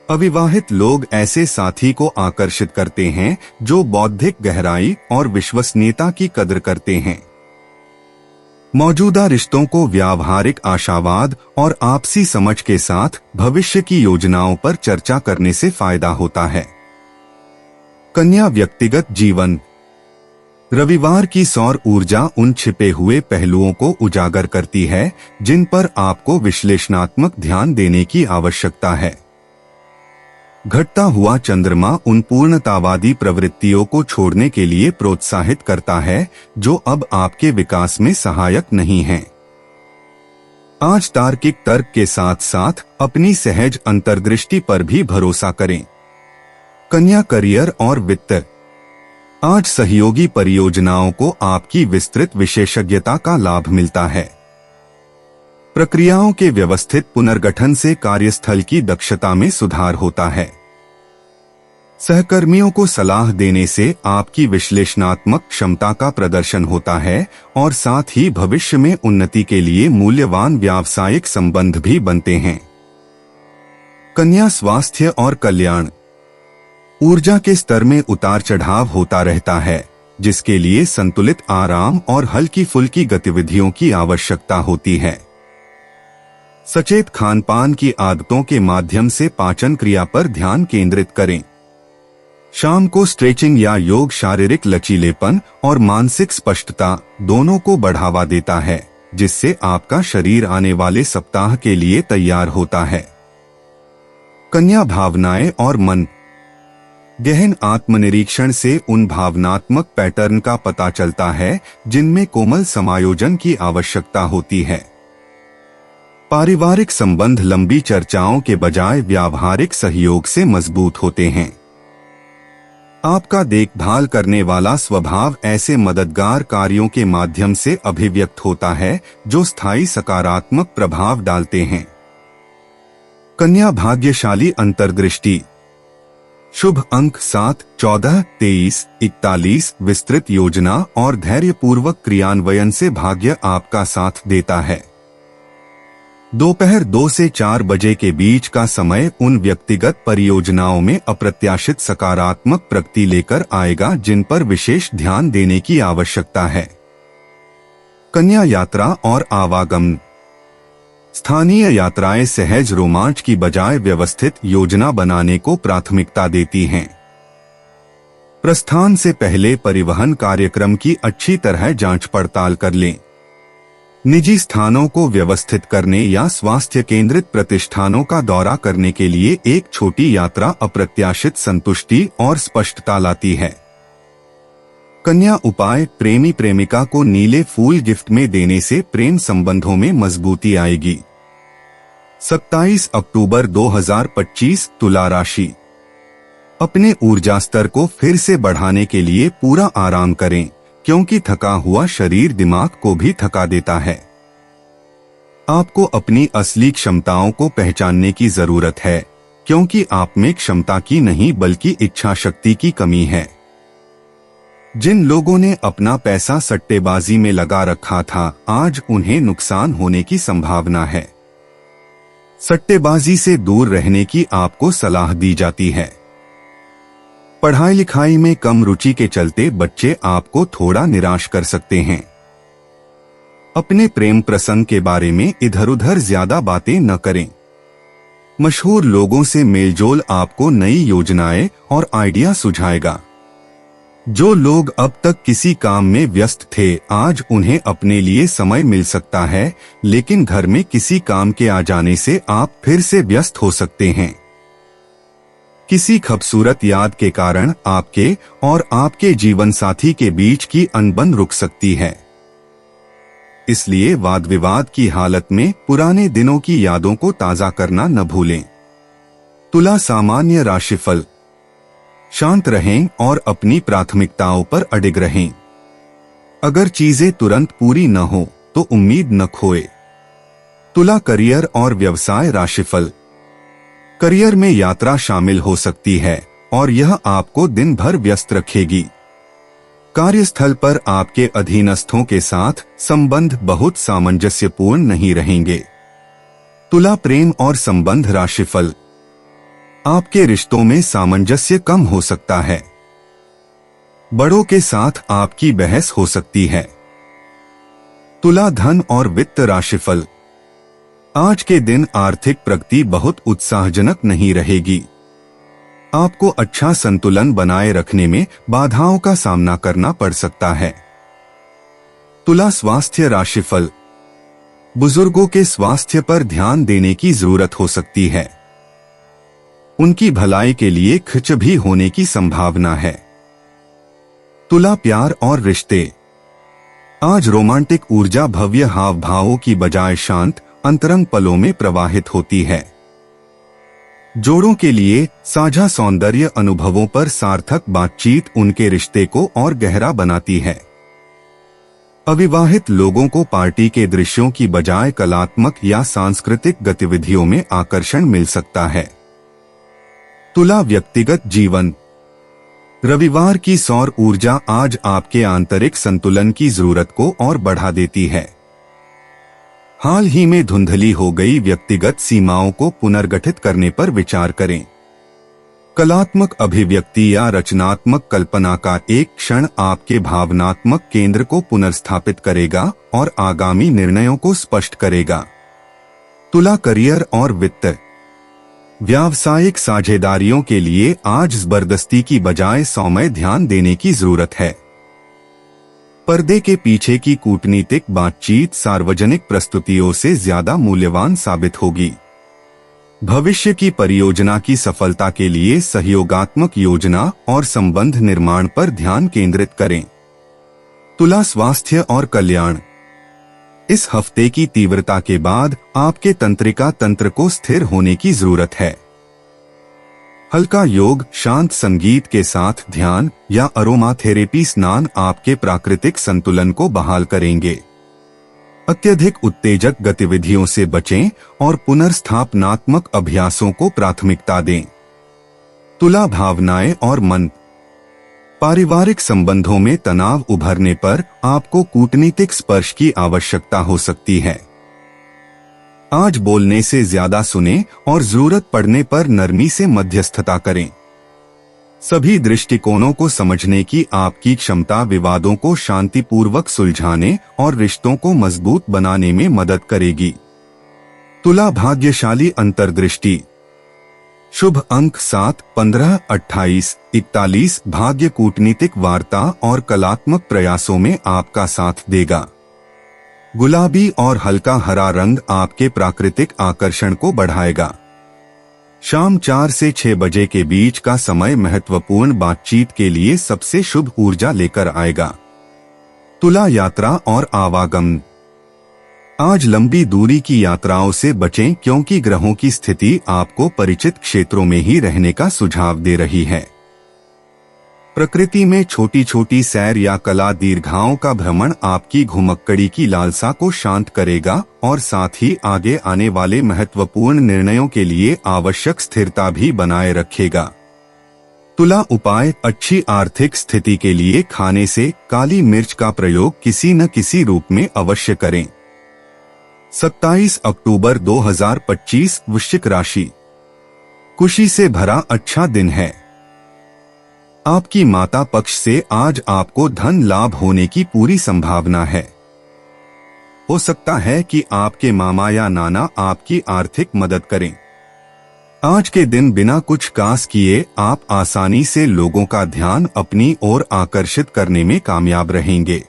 अविवाहित लोग ऐसे साथी को आकर्षित करते हैं जो बौद्धिक गहराई और विश्वसनीयता की कद्र करते हैं। मौजूदा रिश्तों को व्यावहारिक आशावाद और आपसी समझ के साथ भविष्य की योजनाओं पर चर्चा करने से फायदा होता है। कन्या व्यक्तिगत जीवन। रविवार की सौर ऊर्जा उन छिपे हुए पहलुओं को उजागर करती है जिन पर आपको विश्लेषणात्मक ध्यान देने की आवश्यकता है। घटता हुआ चंद्रमा उन पूर्णतावादी प्रवृत्तियों को छोड़ने के लिए प्रोत्साहित करता है जो अब आपके विकास में सहायक नहीं हैं। आज तार्किक तर्क के साथ साथ अपनी सहज अंतर्दृष्टि पर भी भरोसा करें। कन्या करियर और वित्त। आज सहयोगी परियोजनाओं को आपकी विस्तृत विशेषज्ञता का लाभ मिलता है। प्रक्रियाओं के व्यवस्थित पुनर्गठन से कार्यस्थल की दक्षता में सुधार होता है। सहकर्मियों को सलाह देने से आपकी विश्लेषणात्मक क्षमता का प्रदर्शन होता है और साथ ही भविष्य में उन्नति के लिए मूल्यवान व्यावसायिक संबंध भी बनते हैं। कन्या स्वास्थ्य और कल्याण। ऊर्जा के स्तर में उतार चढ़ाव होता रहता है जिसके लिए संतुलित आराम और हल्की फुल्की गतिविधियों की आवश्यकता होती है। सचेत खानपान की आदतों के माध्यम से पाचन क्रिया पर ध्यान केंद्रित करें। शाम को स्ट्रेचिंग या योग शारीरिक लचीलेपन और मानसिक स्पष्टता दोनों को बढ़ावा देता है जिससे आपका शरीर आने वाले सप्ताह के लिए तैयार होता है। कन्या भावनाएं और मन। गहन आत्मनिरीक्षण से उन भावनात्मक पैटर्न का पता चलता है जिनमें कोमल समायोजन की आवश्यकता होती है। पारिवारिक संबंध लंबी चर्चाओं के बजाय व्यावहारिक सहयोग से मजबूत होते हैं। आपका देखभाल करने वाला स्वभाव ऐसे मददगार कार्यों के माध्यम से अभिव्यक्त होता है जो स्थायी सकारात्मक प्रभाव डालते हैं। कन्या भाग्यशाली अंतर्दृष्टि। शुभ अंक 7, 14, 23, 41। विस्तृत योजना और धैर्यपूर्वक क्रियान्वयन से भाग्य आपका साथ देता है। दोपहर 2 से 4 बजे के बीच का समय उन व्यक्तिगत परियोजनाओं में अप्रत्याशित सकारात्मक प्रगति लेकर आएगा जिन पर विशेष ध्यान देने की आवश्यकता है। कन्या यात्रा और आवागमन। स्थानीय यात्राएं सहज रोमांच की बजाय व्यवस्थित योजना बनाने को प्राथमिकता देती हैं। प्रस्थान से पहले परिवहन कार्यक्रम की अच्छी तरह जांच पड़ताल कर लें। निजी स्थानों को व्यवस्थित करने या स्वास्थ्य केंद्रित प्रतिष्ठानों का दौरा करने के लिए एक छोटी यात्रा अप्रत्याशित संतुष्टि और स्पष्टता लाती है। कन्या उपाय। प्रेमी प्रेमिका को नीले फूल गिफ्ट में देने से प्रेम संबंधों में मजबूती आएगी। 27 अक्टूबर 2025 तुला राशि। अपने ऊर्जा स्तर को फिर से बढ़ाने के लिए पूरा आराम करें क्योंकि थका हुआ शरीर दिमाग को भी थका देता है। आपको अपनी असली क्षमताओं को पहचानने की जरूरत है क्योंकि आप में क्षमता की नहीं बल्कि इच्छा शक्ति की कमी है। जिन लोगों ने अपना पैसा सट्टेबाजी में लगा रखा था, आज उन्हें नुकसान होने की संभावना है। सट्टेबाजी से दूर रहने की आपको सलाह दी जाती है। पढ़ाई लिखाई में कम रुचि के चलते बच्चे आपको थोड़ा निराश कर सकते हैं। अपने प्रेम प्रसंग के बारे में इधर उधर ज्यादा बातें न करें। मशहूर लोगों से मेलजोल आपको नई योजनाएं और आइडिया सुझाएगा। जो लोग अब तक किसी काम में व्यस्त थे, आज उन्हें अपने लिए समय मिल सकता है, लेकिन घर में किसी काम के आ जाने से आप फिर से व्यस्त हो सकते हैं। किसी खूबसूरत याद के कारण आपके और आपके जीवन साथी के बीच की अनबन रुक सकती है। इसलिए वाद विवाद की हालत में पुराने दिनों की यादों को ताजा करना न भूलें। तुला सामान्य राशिफल। शांत रहें और अपनी प्राथमिकताओं पर अडिग रहें। अगर चीजें तुरंत पूरी न हो तो उम्मीद न खोए। तुला करियर और व्यवसाय राशिफल। करियर में यात्रा शामिल हो सकती है और यह आपको दिन भर व्यस्त रखेगी। कार्यस्थल पर आपके अधीनस्थों के साथ संबंध बहुत सामंजस्यपूर्ण नहीं रहेंगे। तुला प्रेम और संबंध राशिफल। आपके रिश्तों में सामंजस्य कम हो सकता है। बड़ों के साथ आपकी बहस हो सकती है। तुला धन और वित्त राशिफल। आज के दिन आर्थिक प्रगति बहुत उत्साहजनक नहीं रहेगी। आपको अच्छा संतुलन बनाए रखने में बाधाओं का सामना करना पड़ सकता है। तुला स्वास्थ्य राशिफल। बुजुर्गों के स्वास्थ्य पर ध्यान देने की जरूरत हो सकती है। उनकी भलाई के लिए खर्च भी होने की संभावना है। तुला प्यार और रिश्ते। आज रोमांटिक ऊर्जा भव्य हाव भावों की बजाय शांत अंतरंग पलों में प्रवाहित होती है। जोड़ों के लिए साझा सौंदर्य अनुभवों पर सार्थक बातचीत उनके रिश्ते को और गहरा बनाती है। अविवाहित लोगों को पार्टी के दृश्यों की बजाय कलात्मक या सांस्कृतिक गतिविधियों में आकर्षण मिल सकता है। तुला व्यक्तिगत जीवन। रविवार की सौर ऊर्जा आज आपके आंतरिक संतुलन की जरूरत को और बढ़ा देती है। हाल ही में धुंधली हो गई व्यक्तिगत सीमाओं को पुनर्गठित करने पर विचार करें। कलात्मक अभिव्यक्ति या रचनात्मक कल्पना का एक क्षण आपके भावनात्मक केंद्र को पुनर्स्थापित करेगा और आगामी निर्णयों को स्पष्ट करेगा। तुला करियर और वित्त। व्यावसायिक साझेदारियों के लिए आज जबरदस्ती की बजाय सौम्य ध्यान देने की जरूरत है। पर्दे के पीछे की कूटनीतिक बातचीत सार्वजनिक प्रस्तुतियों से ज्यादा मूल्यवान साबित होगी। भविष्य की परियोजना की सफलता के लिए सहयोगात्मक योजना और संबंध निर्माण पर ध्यान केंद्रित करें। तुला स्वास्थ्य और कल्याण। इस हफ्ते की तीव्रता के बाद आपके तंत्रिका तंत्र को स्थिर होने की जरूरत है। हल्का योग, शांत संगीत के साथ ध्यान या अरोमाथेरेपी स्नान आपके प्राकृतिक संतुलन को बहाल करेंगे। अत्यधिक उत्तेजक गतिविधियों से बचें और पुनर्स्थापनात्मक अभ्यासों को प्राथमिकता दें। तुला भावनाएं और मन। पारिवारिक संबंधों में तनाव उभरने पर आपको कूटनीतिक स्पर्श की आवश्यकता हो सकती है। आज बोलने से ज्यादा सुनें और जरूरत पड़ने पर नरमी से मध्यस्थता करें। सभी दृष्टिकोणों को समझने की आपकी क्षमता विवादों को शांतिपूर्वक सुलझाने और रिश्तों को मजबूत बनाने में मदद करेगी। तुला भाग्यशाली अंतर्दृष्टि। शुभ अंक 7, 15, 28, 41 भाग्य कूटनीतिक वार्ता और कलात्मक प्रयासों में आपका साथ देगा। गुलाबी और हल्का हरा रंग आपके प्राकृतिक आकर्षण को बढ़ाएगा। शाम 4 से 6 बजे के बीच का समय महत्वपूर्ण बातचीत के लिए सबसे शुभ ऊर्जा लेकर आएगा। तुला यात्रा और आवागमन। आज लंबी दूरी की यात्राओं से बचें क्योंकि ग्रहों की स्थिति आपको परिचित क्षेत्रों में ही रहने का सुझाव दे रही है। प्रकृति में छोटी छोटी सैर या कला दीर्घाओं का भ्रमण आपकी घुमक्कड़ी की लालसा को शांत करेगा और साथ ही आगे आने वाले महत्वपूर्ण निर्णयों के लिए आवश्यक स्थिरता भी बनाए रखेगा। तुला उपाय, अच्छी आर्थिक स्थिति के लिए खाने से काली मिर्च का प्रयोग किसी न किसी रूप में अवश्य करें। 27 अक्टूबर 2025 वृश्चिक राशि, खुशी से भरा अच्छा दिन है। आपकी माता पक्ष से आज आपको धन लाभ होने की पूरी संभावना है। हो सकता है कि आपके मामा या नाना आपकी आर्थिक मदद करें। आज के दिन बिना कुछ कास किए आप आसानी से लोगों का ध्यान अपनी ओर आकर्षित करने में कामयाब रहेंगे।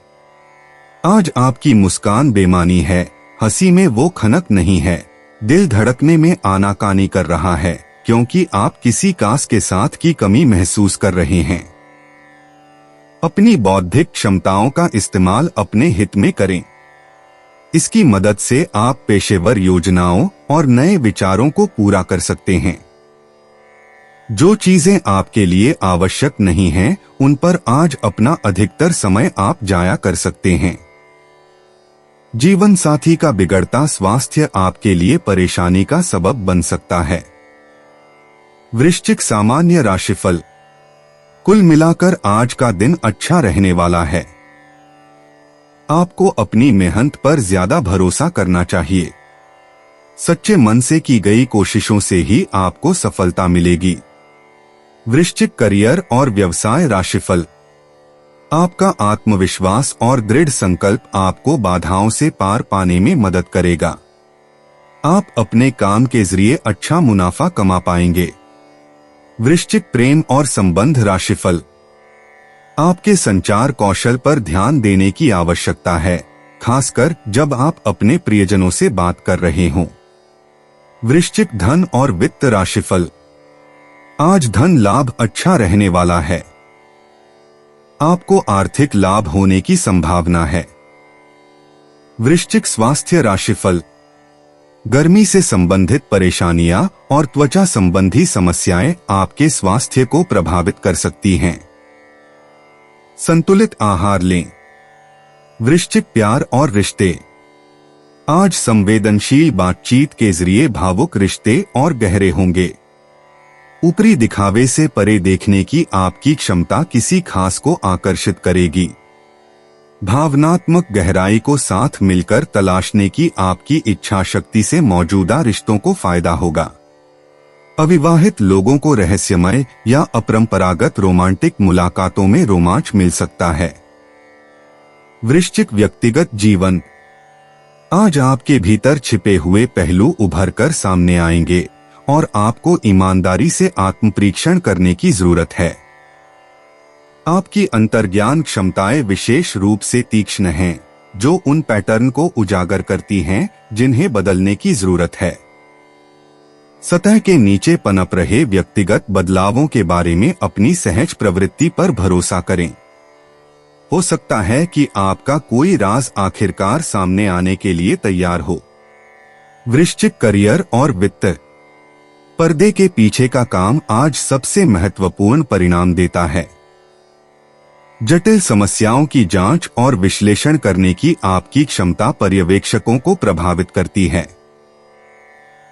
आज आपकी मुस्कान बेमानी है, हंसी में वो खनक नहीं है। दिल धड़कने में आनाकानी कर रहा है क्योंकि आप किसी कास के साथ की कमी महसूस कर रहे हैं। अपनी बौद्धिक क्षमताओं का इस्तेमाल अपने हित में करें। इसकी मदद से आप पेशेवर योजनाओं और नए विचारों को पूरा कर सकते हैं। जो चीजें आपके लिए आवश्यक नहीं हैं, उन पर आज अपना अधिकतर समय आप जाया कर सकते हैं। जीवन साथी का बिगड़ता स्वास्थ्य आपके लिए परेशानी का सबब बन सकता है। वृश्चिक सामान्य राशिफल, कुल मिलाकर आज का दिन अच्छा रहने वाला है। आपको अपनी मेहनत पर ज्यादा भरोसा करना चाहिए। सच्चे मन से की गई कोशिशों से ही आपको सफलता मिलेगी। वृश्चिक करियर और व्यवसाय राशिफल, आपका आत्मविश्वास और दृढ़ संकल्प आपको बाधाओं से पार पाने में मदद करेगा। आप अपने काम के जरिए अच्छा मुनाफा कमा पाएंगे। वृश्चिक प्रेम और संबंध राशिफल, आपके संचार कौशल पर ध्यान देने की आवश्यकता है, खासकर जब आप अपने प्रियजनों से बात कर रहे हों। वृश्चिक धन और वित्त राशिफल, आज धन लाभ अच्छा रहने वाला है। आपको आर्थिक लाभ होने की संभावना है। वृश्चिक स्वास्थ्य राशिफल, गर्मी से संबंधित परेशानियां और त्वचा संबंधी समस्याएं आपके स्वास्थ्य को प्रभावित कर सकती हैं। संतुलित आहार लें। वृश्चिक प्यार और रिश्ते, आज संवेदनशील बातचीत के जरिए भावुक रिश्ते और गहरे होंगे। ऊपरी दिखावे से परे देखने की आपकी क्षमता किसी खास को आकर्षित करेगी। भावनात्मक गहराई को साथ मिलकर तलाशने की आपकी इच्छा शक्ति से मौजूदा रिश्तों को फायदा होगा। अविवाहित लोगों को रहस्यमय या अपरंपरागत रोमांटिक मुलाकातों में रोमांच मिल सकता है। वृश्चिक व्यक्तिगत जीवन, आज आपके भीतर छिपे हुए पहलू उभर कर सामने आएंगे और आपको ईमानदारी से आत्मपरीक्षण करने की जरूरत है। आपकी अंतर्ज्ञान क्षमताएं विशेष रूप से तीक्ष्ण हैं, जो उन पैटर्न को उजागर करती हैं जिन्हें बदलने की जरूरत है। सतह के नीचे पनप रहे व्यक्तिगत बदलावों के बारे में अपनी सहज प्रवृत्ति पर भरोसा करें। हो सकता है कि आपका कोई राज आखिरकार सामने आने के लिए तैयार हो। वृश्चिक करियर और वित्त, पर्दे के पीछे का काम आज सबसे महत्वपूर्ण परिणाम देता है। जटिल समस्याओं की जांच और विश्लेषण करने की आपकी क्षमता पर्यवेक्षकों को प्रभावित करती है।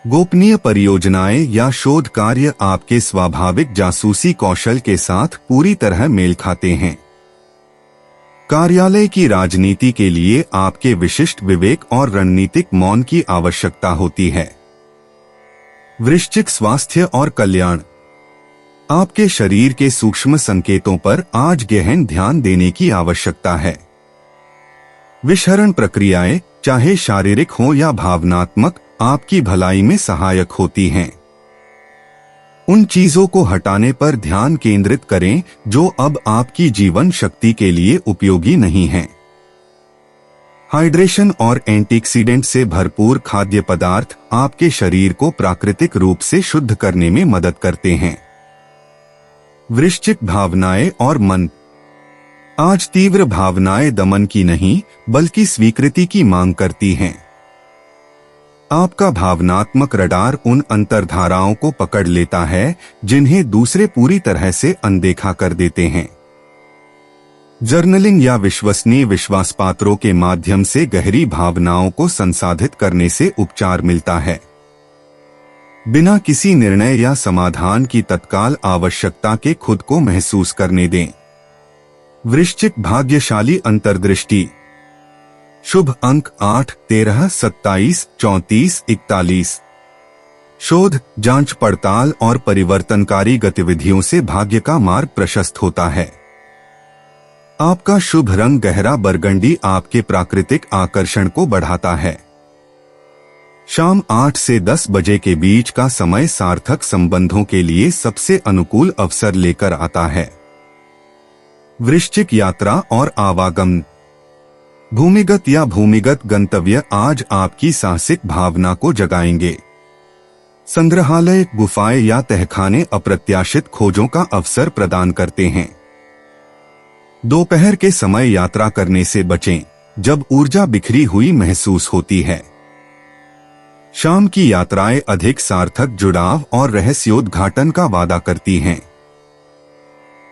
गोपनीय परियोजनाएं या शोध कार्य आपके स्वाभाविक जासूसी कौशल के साथ पूरी तरह मेल खाते हैं। कार्यालय की राजनीति के लिए आपके विशिष्ट विवेक और रणनीतिक मौन की आवश्यकता होती है। वृश्चिक स्वास्थ्य और कल्याण, आपके शरीर के सूक्ष्म संकेतों पर आज गहन ध्यान देने की आवश्यकता है। विषहरण प्रक्रियाएं, चाहे शारीरिक हो या भावनात्मक, आपकी भलाई में सहायक होती हैं। उन चीजों को हटाने पर ध्यान केंद्रित करें जो अब आपकी जीवन शक्ति के लिए उपयोगी नहीं हैं। हाइड्रेशन और एंटीऑक्सीडेंट से भरपूर खाद्य पदार्थ आपके शरीर को प्राकृतिक रूप से शुद्ध करने में मदद करते हैं। वृश्चिक भावनाएं और मन, आज तीव्र भावनाएं दमन की नहीं बल्कि स्वीकृति की मांग करती हैं। आपका भावनात्मक रडार उन अंतर्धाराओं को पकड़ लेता है जिन्हें दूसरे पूरी तरह से अनदेखा कर देते हैं। जर्नलिंग या विश्वसनीय विश्वासपात्रों के माध्यम से गहरी भावनाओं को संसाधित करने से उपचार मिलता है। बिना किसी निर्णय या समाधान की तत्काल आवश्यकता के खुद को महसूस करने दें। वृश्चिक भाग्यशाली अंतर्दृष्टि। शुभ अंक 8, 13, 27, 34, 41। शोध, जांच पड़ताल और परिवर्तनकारी गतिविधियों से भाग्य का मार्ग प्रशस्त होता है। आपका शुभ रंग गहरा बरगंडी आपके प्राकृतिक आकर्षण को बढ़ाता है। शाम 8 से 10 बजे के बीच का समय सार्थक संबंधों के लिए सबसे अनुकूल अवसर लेकर आता है। वृश्चिक यात्रा और आवागमन। भूमिगत या भूमिगत गंतव्य आज आपकी साहसिक भावना को जगाएंगे। संग्रहालय, गुफाएं या तहखाने अप्रत्याशित खोजों का अवसर प्रदान करते हैं। दोपहर के समय यात्रा करने से बचें, जब ऊर्जा बिखरी हुई महसूस होती है। शाम की यात्राएं अधिक सार्थक जुड़ाव और रहस्योद्घाटन का वादा करती हैं।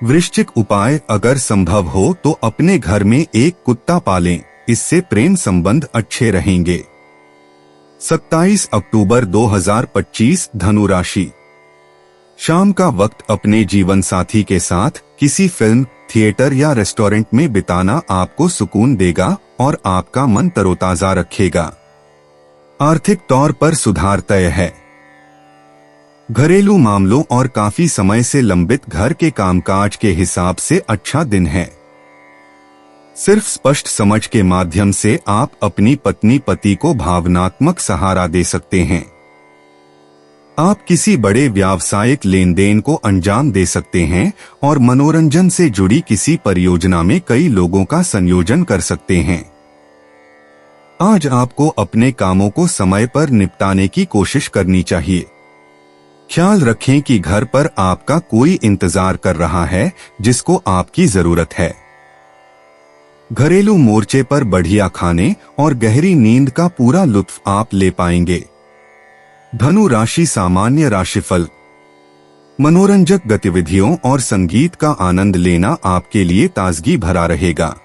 वृश्चिक उपाय, अगर संभव हो तो अपने घर में एक कुत्ता पालें, इससे प्रेम संबंध अच्छे रहेंगे। 27 अक्टूबर 2025 धनु राशि। शाम का वक्त अपने जीवन साथी के साथ किसी फिल्म, थिएटर या रेस्टोरेंट में बिताना आपको सुकून देगा और आपका मन तरोताजा रखेगा। आर्थिक तौर पर सुधार तय है। घरेलू मामलों और काफी समय से लंबित घर के कामकाज के हिसाब से अच्छा दिन है। सिर्फ स्पष्ट समझ के माध्यम से आप अपनी पत्नी पति को भावनात्मक सहारा दे सकते हैं। आप किसी बड़े व्यावसायिक लेन देन को अंजाम दे सकते हैं और मनोरंजन से जुड़ी किसी परियोजना में कई लोगों का संयोजन कर सकते हैं। आज आपको अपने कामों को समय पर निपटाने की कोशिश करनी चाहिए। ख्याल रखें कि घर पर आपका कोई इंतजार कर रहा है जिसको आपकी जरूरत है। घरेलू मोर्चे पर बढ़िया खाने और गहरी नींद का पूरा लुत्फ आप ले पाएंगे। धनु राशि सामान्य राशिफल। मनोरंजक गतिविधियों और संगीत का आनंद लेना आपके लिए ताजगी भरा रहेगा।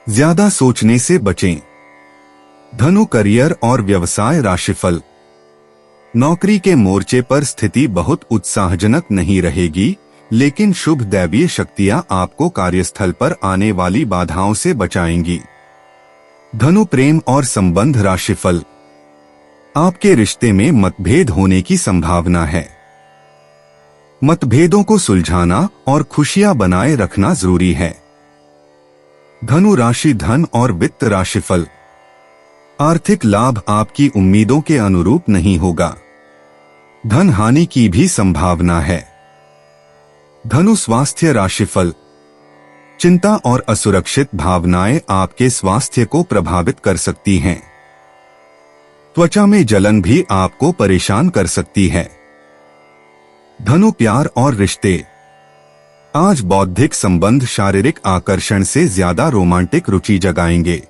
ज्यादा सोचने से बचें। धनु करियर और व्यवसाय राशिफल। नौकरी के मोर्चे पर स्थिति बहुत उत्साहजनक नहीं रहेगी, लेकिन शुभ दैवीय शक्तियां आपको कार्यस्थल पर आने वाली बाधाओं से बचाएंगी। धनु प्रेम और संबंध राशिफल। आपके रिश्ते में मतभेद होने की संभावना है। मतभेदों को सुलझाना और खुशियां बनाए रखना जरूरी है। धनु राशि धन और वित्त राशिफल। आर्थिक लाभ आपकी उम्मीदों के अनुरूप नहीं होगा। धन हानि की भी संभावना है। धनु स्वास्थ्य राशिफल। चिंता और असुरक्षित भावनाएं आपके स्वास्थ्य को प्रभावित कर सकती हैं। त्वचा में जलन भी आपको परेशान कर सकती है। धनु प्यार और रिश्ते। आज बौद्धिक संबंध शारीरिक आकर्षण से ज्यादा रोमांटिक रुचि जगाएंगे।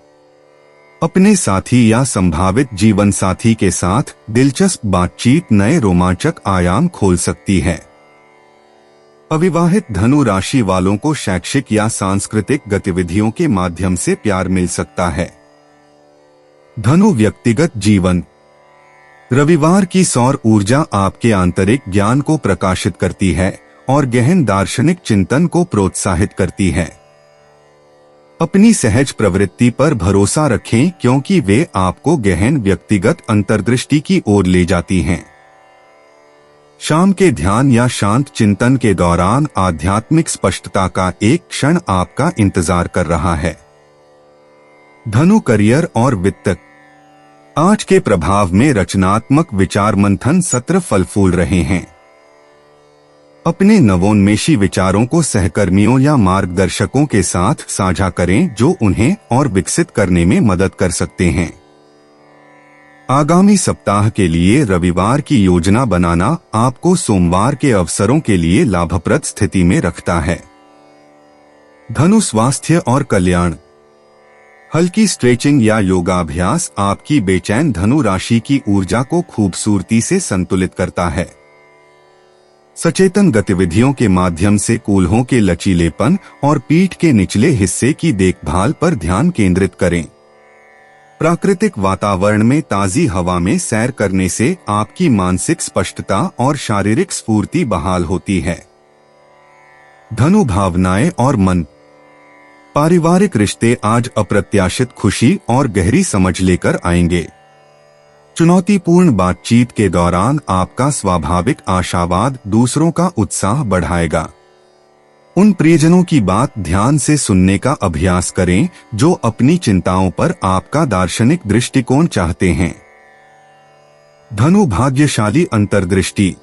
अपने साथी या संभावित जीवन साथी के साथ दिलचस्प बातचीत नए रोमांचक आयाम खोल सकती है। अविवाहित धनु राशि वालों को शैक्षिक या सांस्कृतिक गतिविधियों के माध्यम से प्यार मिल सकता है। धनु व्यक्तिगत जीवन। रविवार की सौर ऊर्जा आपके आंतरिक ज्ञान को प्रकाशित करती है और गहन दार्शनिक चिंतन को प्रोत्साहित करती है। अपनी सहज प्रवृत्ति पर भरोसा रखें, क्योंकि वे आपको गहन व्यक्तिगत अंतर्दृष्टि की ओर ले जाती हैं। शाम के ध्यान या शांत चिंतन के दौरान आध्यात्मिक स्पष्टता का एक क्षण आपका इंतजार कर रहा है। धनु करियर और वित्त। आज के प्रभाव में रचनात्मक विचार मंथन सत्र फल फूल रहे हैं। अपने नवोन्मेषी विचारों को सहकर्मियों या मार्गदर्शकों के साथ साझा करें, जो उन्हें और विकसित करने में मदद कर सकते हैं। आगामी सप्ताह के लिए रविवार की योजना बनाना आपको सोमवार के अवसरों के लिए लाभप्रद स्थिति में रखता है। धनु स्वास्थ्य और कल्याण। हल्की स्ट्रेचिंग या योगाभ्यास आपकी बेचैन धनु राशि की ऊर्जा को खूबसूरती से संतुलित करता है। सचेतन गतिविधियों के माध्यम से कूल्हों के लचीलेपन और पीठ के निचले हिस्से की देखभाल पर ध्यान केंद्रित करें। प्राकृतिक वातावरण में ताजी हवा में सैर करने से आपकी मानसिक स्पष्टता और शारीरिक स्फूर्ति बहाल होती है। धनु भावनाएं और मन। पारिवारिक रिश्ते आज अप्रत्याशित खुशी और गहरी समझ लेकर आएंगे। चुनौतीपूर्ण बातचीत के दौरान आपका स्वाभाविक आशावाद दूसरों का उत्साह बढ़ाएगा। उन प्रियजनों की बात ध्यान से सुनने का अभ्यास करें जो अपनी चिंताओं पर आपका दार्शनिक दृष्टिकोण चाहते हैं। धनु भाग्यशाली अंतर्दृष्टि।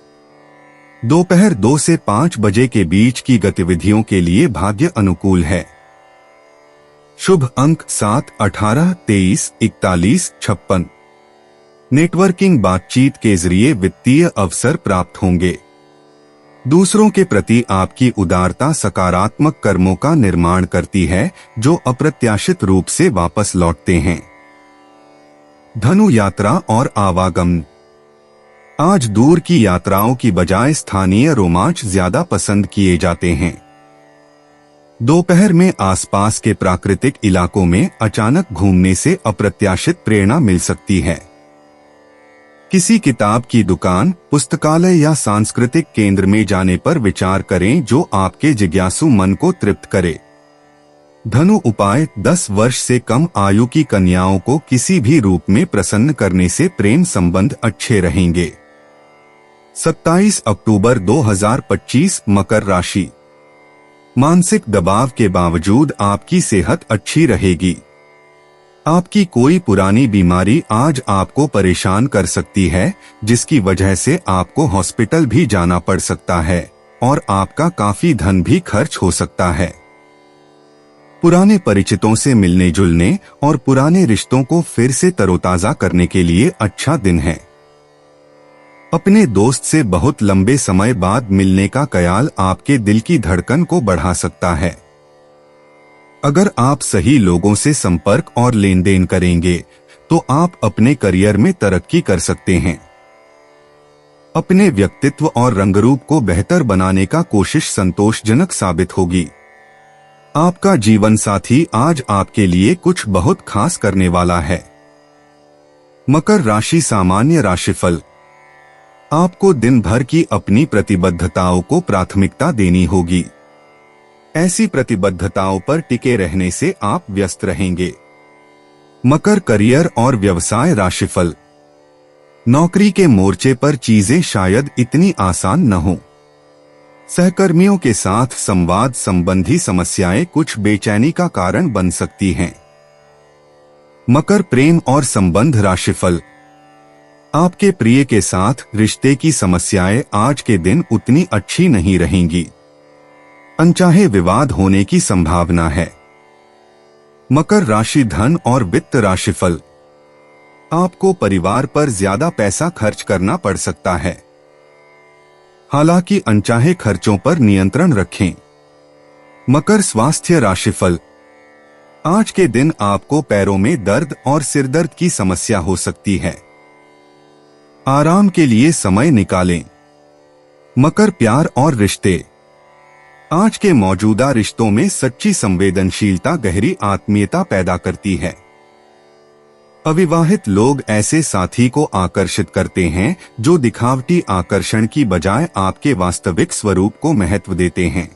दोपहर 2 से 5 बजे के बीच की गतिविधियों के लिए भाग्य अनुकूल है। शुभ अंक 7, 18, 23, 41, 56। नेटवर्किंग बातचीत के जरिए वित्तीय अवसर प्राप्त होंगे। दूसरों के प्रति आपकी उदारता सकारात्मक कर्मों का निर्माण करती है जो अप्रत्याशित रूप से वापस लौटते हैं। धनु यात्रा और आवागमन। आज दूर की यात्राओं की बजाय स्थानीय रोमांच ज्यादा पसंद किए जाते हैं। दोपहर में आसपास के प्राकृतिक इलाकों में अचानक घूमने से अप्रत्याशित प्रेरणा मिल सकती है। किसी किताब की दुकान, पुस्तकालय या सांस्कृतिक केंद्र में जाने पर विचार करें जो आपके जिज्ञासु मन को तृप्त करे। धनु उपाय। 10 वर्ष से कम आयु की कन्याओं को किसी भी रूप में प्रसन्न करने से प्रेम संबंध अच्छे रहेंगे। 27 अक्टूबर 2025 मकर राशि। मानसिक दबाव के बावजूद आपकी सेहत अच्छी रहेगी। आपकी कोई पुरानी बीमारी आज आपको परेशान कर सकती है जिसकी वजह से आपको हॉस्पिटल भी जाना पड़ सकता है और आपका काफी धन भी खर्च हो सकता है। पुराने परिचितों से मिलने जुलने और पुराने रिश्तों को फिर से तरोताजा करने के लिए अच्छा दिन है। अपने दोस्त से बहुत लंबे समय बाद मिलने का ख्याल आपके दिल की धड़कन को बढ़ा सकता है। अगर आप सही लोगों से संपर्क और लेन देन करेंगे तो आप अपने करियर में तरक्की कर सकते हैं। अपने व्यक्तित्व और रंगरूप को बेहतर बनाने का कोशिश संतोषजनक साबित होगी। आपका जीवन साथी आज आपके लिए कुछ बहुत खास करने वाला है। मकर राशि सामान्य राशिफल। आपको दिन भर की अपनी प्रतिबद्धताओं को प्राथमिकता देनी होगी। ऐसी प्रतिबद्धताओं पर टिके रहने से आप व्यस्त रहेंगे। मकर करियर और व्यवसाय राशिफल। नौकरी के मोर्चे पर चीजें शायद इतनी आसान न हो। सहकर्मियों के साथ संवाद संबंधी समस्याएं कुछ बेचैनी का कारण बन सकती हैं। मकर प्रेम और संबंध राशिफल। आपके प्रिय के साथ रिश्ते की समस्याएं आज के दिन उतनी अच्छी नहीं रहेंगी। अनचाहे विवाद होने की संभावना है। मकर राशि धन और वित्त राशिफल। आपको परिवार पर ज्यादा पैसा खर्च करना पड़ सकता है। हालांकि अनचाहे खर्चों पर नियंत्रण रखें। मकर स्वास्थ्य राशिफल। आज के दिन आपको पैरों में दर्द और सिरदर्द की समस्या हो सकती है। आराम के लिए समय निकालें। मकर प्यार और रिश्ते। आज के मौजूदा रिश्तों में सच्ची संवेदनशीलता गहरी आत्मीयता पैदा करती है। अविवाहित लोग ऐसे साथी को आकर्षित करते हैं जो दिखावटी आकर्षण की बजाय आपके वास्तविक स्वरूप को महत्व देते हैं।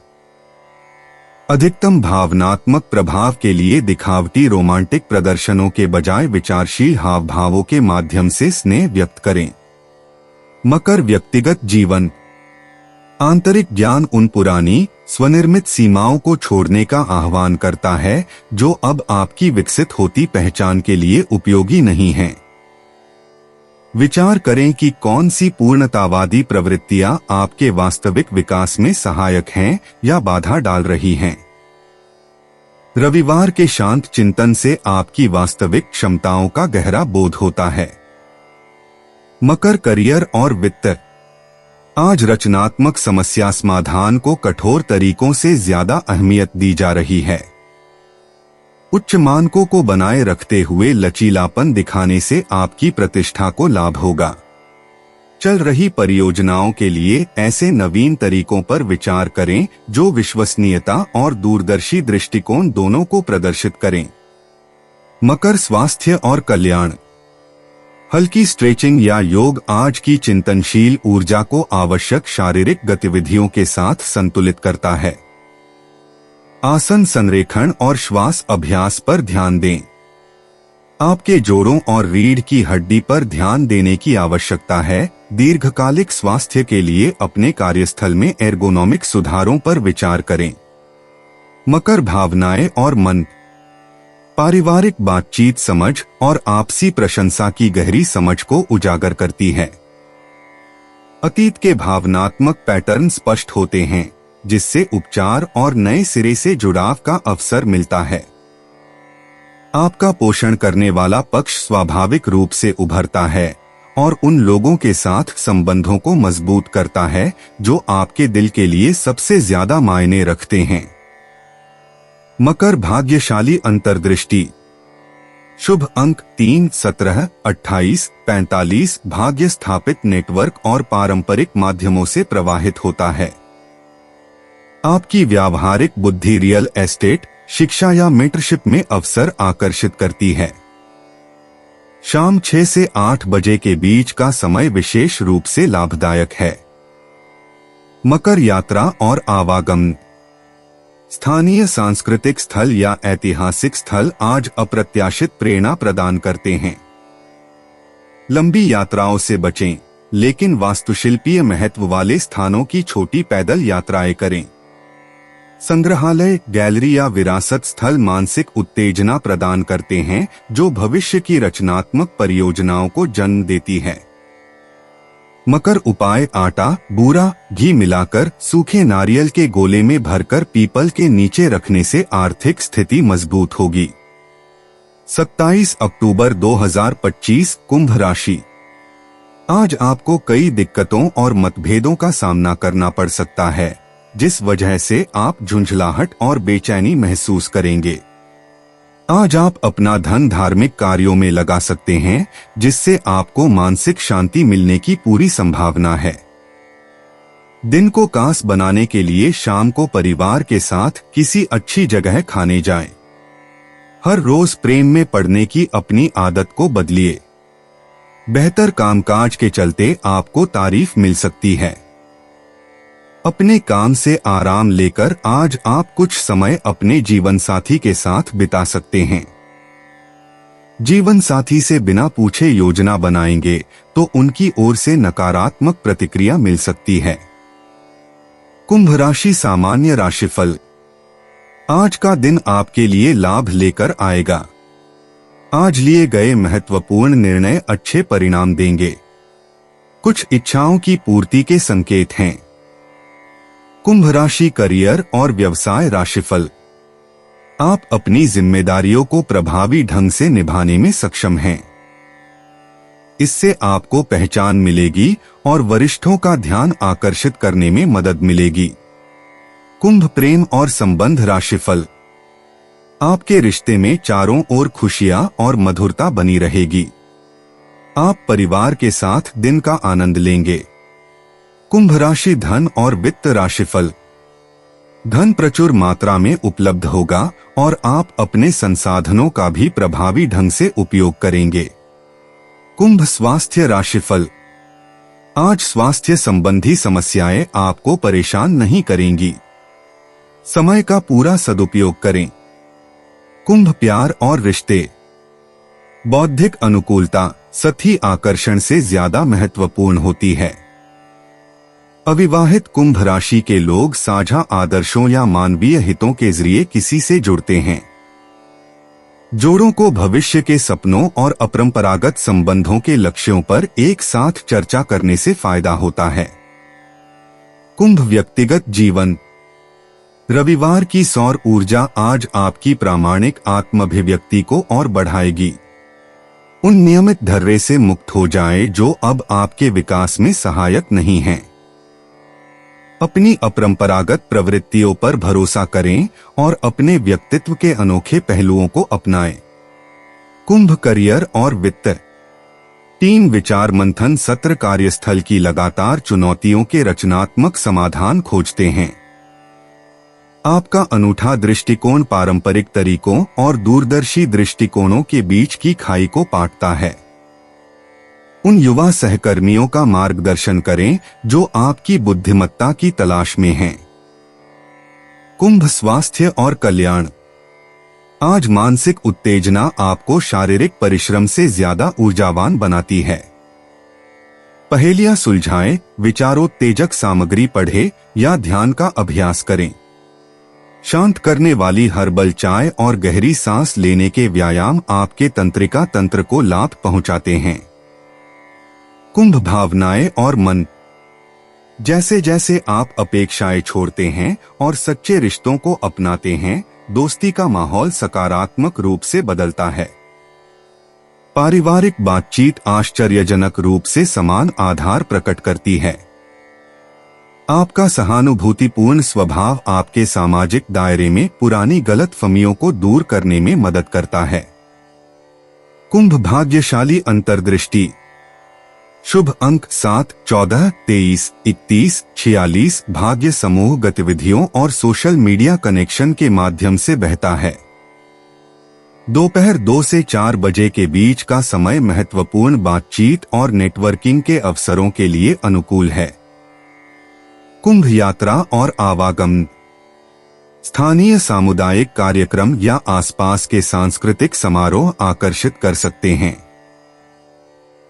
अधिकतम भावनात्मक प्रभाव के लिए दिखावटी रोमांटिक प्रदर्शनों के बजाय विचारशील हाव भावों के माध्यम से स्नेह व्यक्त करें। मकर व्यक्तिगत जीवन। आंतरिक ज्ञान उन पुरानी स्वनिर्मित सीमाओं को छोड़ने का आह्वान करता है जो अब आपकी विकसित होती पहचान के लिए उपयोगी नहीं है। विचार करें कि कौन सी पूर्णतावादी प्रवृत्तियां आपके वास्तविक विकास में सहायक हैं या बाधा डाल रही हैं। रविवार के शांत चिंतन से आपकी वास्तविक क्षमताओं का गहरा बोध होता है। मकर करियर और वित्त। आज रचनात्मक समस्या समाधान को कठोर तरीकों से ज्यादा अहमियत दी जा रही है। उच्च मानकों को बनाए रखते हुए लचीलापन दिखाने से आपकी प्रतिष्ठा को लाभ होगा। चल रही परियोजनाओं के लिए ऐसे नवीन तरीकों पर विचार करें जो विश्वसनीयता और दूरदर्शी दृष्टिकोण दोनों को प्रदर्शित करें। मकर स्वास्थ्य और कल्याण। हल्की स्ट्रेचिंग या योग आज की चिंतनशील ऊर्जा को आवश्यक शारीरिक गतिविधियों के साथ संतुलित करता है। आसन संरेखण और श्वास अभ्यास पर ध्यान दें। आपके जोड़ों और रीढ़ की हड्डी पर ध्यान देने की आवश्यकता है। दीर्घकालिक स्वास्थ्य के लिए अपने कार्यस्थल में एर्गोनोमिक सुधारों पर विचार करें। मकर भावनाएं और मन। पारिवारिक बातचीत समझ और आपसी प्रशंसा की गहरी समझ को उजागर करती है। अतीत के भावनात्मक पैटर्न स्पष्ट होते हैं, जिससे उपचार और नए सिरे से जुड़ाव का अवसर मिलता है। आपका पोषण करने वाला पक्ष स्वाभाविक रूप से उभरता है और उन लोगों के साथ संबंधों को मजबूत करता है जो आपके दिल के लिए सबसे ज्यादा मायने रखते हैं। मकर भाग्यशाली अंतर्दृष्टि। शुभ अंक 3, 17, 28, 45। भाग्य स्थापित नेटवर्क और पारंपरिक माध्यमों से प्रवाहित होता है। आपकी व्यावहारिक बुद्धि रियल एस्टेट, शिक्षा या मेंटरशिप में अवसर आकर्षित करती है। शाम 6 से 8 बजे के बीच का समय विशेष रूप से लाभदायक है। मकर यात्रा और आवागमन। स्थानीय सांस्कृतिक स्थल या ऐतिहासिक स्थल आज अप्रत्याशित प्रेरणा प्रदान करते हैं। लंबी यात्राओं से बचें, लेकिन वास्तुशिल्पीय महत्व वाले स्थानों की छोटी पैदल यात्राएं करें। संग्रहालय, गैलरी या विरासत स्थल मानसिक उत्तेजना प्रदान करते हैं, जो भविष्य की रचनात्मक परियोजनाओं को जन्म देती है। मकर उपाय। आटा, बूरा, घी मिलाकर सूखे नारियल के गोले में भरकर पीपल के नीचे रखने से आर्थिक स्थिति मजबूत होगी। 27 अक्टूबर 2025। कुंभ राशि। आज आपको कई दिक्कतों और मतभेदों का सामना करना पड़ सकता है, जिस वजह से आप झुंझलाहट और बेचैनी महसूस करेंगे। आज आप अपना धन धार्मिक कार्यों में लगा सकते हैं, जिससे आपको मानसिक शांति मिलने की पूरी संभावना है। दिन को खास बनाने के लिए शाम को परिवार के साथ किसी अच्छी जगह खाने जाएं। हर रोज प्रेम में पड़ने की अपनी आदत को बदलिए। बेहतर कामकाज के चलते आपको तारीफ मिल सकती है। अपने काम से आराम लेकर आज आप कुछ समय अपने जीवन साथी के साथ बिता सकते हैं। जीवन साथी से बिना पूछे योजना बनाएंगे तो उनकी ओर से नकारात्मक प्रतिक्रिया मिल सकती है। कुंभ राशि सामान्य राशिफल। आज का दिन आपके लिए लाभ लेकर आएगा। आज लिए गए महत्वपूर्ण निर्णय अच्छे परिणाम देंगे। कुछ इच्छाओं की पूर्ति के संकेत हैं। कुंभ राशि करियर और व्यवसाय राशिफल। आप अपनी जिम्मेदारियों को प्रभावी ढंग से निभाने में सक्षम हैं। इससे आपको पहचान मिलेगी और वरिष्ठों का ध्यान आकर्षित करने में मदद मिलेगी। कुंभ प्रेम और संबंध राशिफल। आपके रिश्ते में चारों ओर खुशियां और मधुरता बनी रहेगी। आप परिवार के साथ दिन का आनंद लेंगे। कुंभ राशि धन और वित्त राशिफल। धन प्रचुर मात्रा में उपलब्ध होगा और आप अपने संसाधनों का भी प्रभावी ढंग से उपयोग करेंगे। कुंभ स्वास्थ्य राशिफल। आज स्वास्थ्य संबंधी समस्याएं आपको परेशान नहीं करेंगी। समय का पूरा सदुपयोग करें। कुंभ प्यार और रिश्ते। बौद्धिक अनुकूलता सतही आकर्षण से ज्यादा महत्वपूर्ण होती है। अविवाहित कुंभ राशि के लोग साझा आदर्शों या मानवीय हितों के जरिए किसी से जुड़ते हैं। जोड़ों को भविष्य के सपनों और अपरंपरागत संबंधों के लक्ष्यों पर एक साथ चर्चा करने से फायदा होता है। कुंभ व्यक्तिगत जीवन। रविवार की सौर ऊर्जा आज आपकी प्रामाणिक आत्माभिव्यक्ति को और बढ़ाएगी। उन नियमित धर्रे से मुक्त हो जाएं जो अब आपके विकास में सहायक नहीं हैं। अपनी अपरंपरागत प्रवृत्तियों पर भरोसा करें और अपने व्यक्तित्व के अनोखे पहलुओं को अपनाएं। कुंभ करियर और वित्त। टीम विचार मंथन सत्र कार्यस्थल की लगातार चुनौतियों के रचनात्मक समाधान खोजते हैं। आपका अनूठा दृष्टिकोण पारंपरिक तरीकों और दूरदर्शी दृष्टिकोणों के बीच की खाई को पाटता है। उन युवा सहकर्मियों का मार्गदर्शन करें जो आपकी बुद्धिमत्ता की तलाश में हैं। कुंभ, स्वास्थ्य और कल्याण। आज मानसिक उत्तेजना आपको शारीरिक परिश्रम से ज्यादा ऊर्जावान बनाती है। पहेलियां सुलझाएं, विचारोत्तेजक सामग्री पढ़ें या ध्यान का अभ्यास करें। शांत करने वाली हर्बल चाय और गहरी सांस लेने के व्यायाम आपके तंत्रिका तंत्र को लाभ पहुंचाते हैं। कुंभ, भावनाएं और मन। जैसे जैसे आप अपेक्षाएं छोड़ते हैं और सच्चे रिश्तों को अपनाते हैं, दोस्ती का माहौल सकारात्मक रूप से बदलता है। पारिवारिक बातचीत आश्चर्यजनक रूप से समान आधार प्रकट करती है। आपका सहानुभूतिपूर्ण स्वभाव आपके सामाजिक दायरे में पुरानी गलतफहमियों को दूर करने में मदद करता है। कुंभ, भाग्यशाली अंतर्दृष्टि। शुभ अंक 7, 14, 23, 31, 46। भाग्य समूह गतिविधियों और सोशल मीडिया कनेक्शन के माध्यम से बहता है। दोपहर 2 से 4 बजे के बीच का समय महत्वपूर्ण बातचीत और नेटवर्किंग के अवसरों के लिए अनुकूल है। कुंभ, यात्रा और आवागमन। स्थानीय सामुदायिक कार्यक्रम या आसपास के सांस्कृतिक समारोह आकर्षित कर सकते हैं।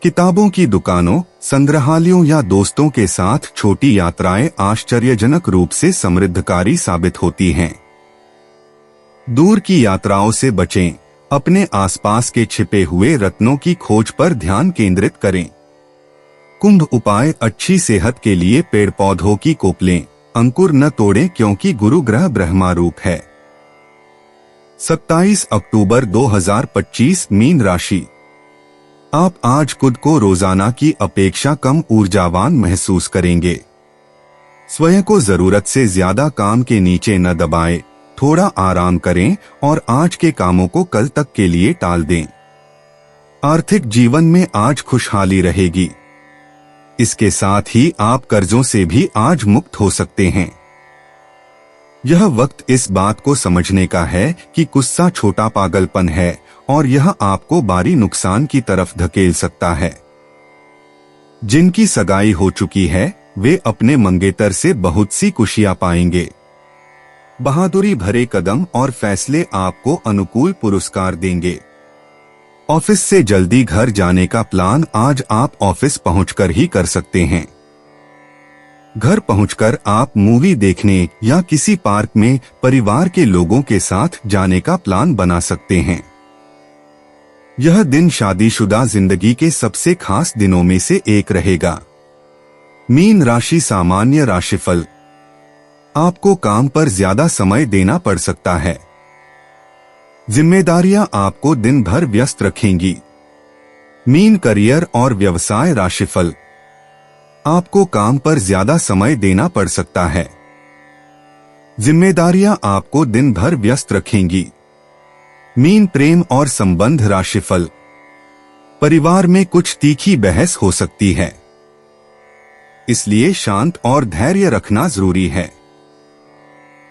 किताबों की दुकानों, संग्रहालयों या दोस्तों के साथ छोटी यात्राएं आश्चर्यजनक रूप से समृद्धकारी साबित होती हैं। दूर की यात्राओं से बचें। अपने आसपास के छिपे हुए रत्नों की खोज पर ध्यान केंद्रित करें। कुंभ, उपाय। अच्छी सेहत के लिए पेड़ पौधों की कोपलें, अंकुर न तोड़ें क्योंकि गुरु ग्रह ब्रह्मारूप है। 27 अक्टूबर 2025, मीन राशि। आप आज खुद को रोजाना की अपेक्षा कम ऊर्जावान महसूस करेंगे। स्वयं को जरूरत से ज्यादा काम के नीचे न दबाएं, थोड़ा आराम करें और आज के कामों को कल तक के लिए टाल दें। आर्थिक जीवन में आज खुशहाली रहेगी। इसके साथ ही आप कर्जों से भी आज मुक्त हो सकते हैं। यह वक्त इस बात को समझने का है कि गुस्सा छोटा पागलपन है और यह आपको भारी नुकसान की तरफ धकेल सकता है। जिनकी सगाई हो चुकी है वे अपने मंगेतर से बहुत सी खुशियां पाएंगे। बहादुरी भरे कदम और फैसले आपको अनुकूल पुरस्कार देंगे। ऑफिस से जल्दी घर जाने का प्लान आज आप ऑफिस पहुंचकर ही कर सकते हैं। घर पहुंचकर आप मूवी देखने या किसी पार्क में परिवार के लोगों के साथ जाने का प्लान बना सकते हैं। यह दिन शादीशुदा जिंदगी के सबसे खास दिनों में से एक रहेगा। मीन राशि, सामान्य राशिफल। आपको काम पर ज्यादा समय देना पड़ सकता है। जिम्मेदारियां आपको दिन भर व्यस्त रखेंगी। मीन, करियर और व्यवसाय राशिफल। आपको काम पर ज्यादा समय देना पड़ सकता है। जिम्मेदारियां आपको दिन भर व्यस्त रखेंगी। मीन, प्रेम और संबंध राशिफल। परिवार में कुछ तीखी बहस हो सकती है, इसलिए शांत और धैर्य रखना जरूरी है।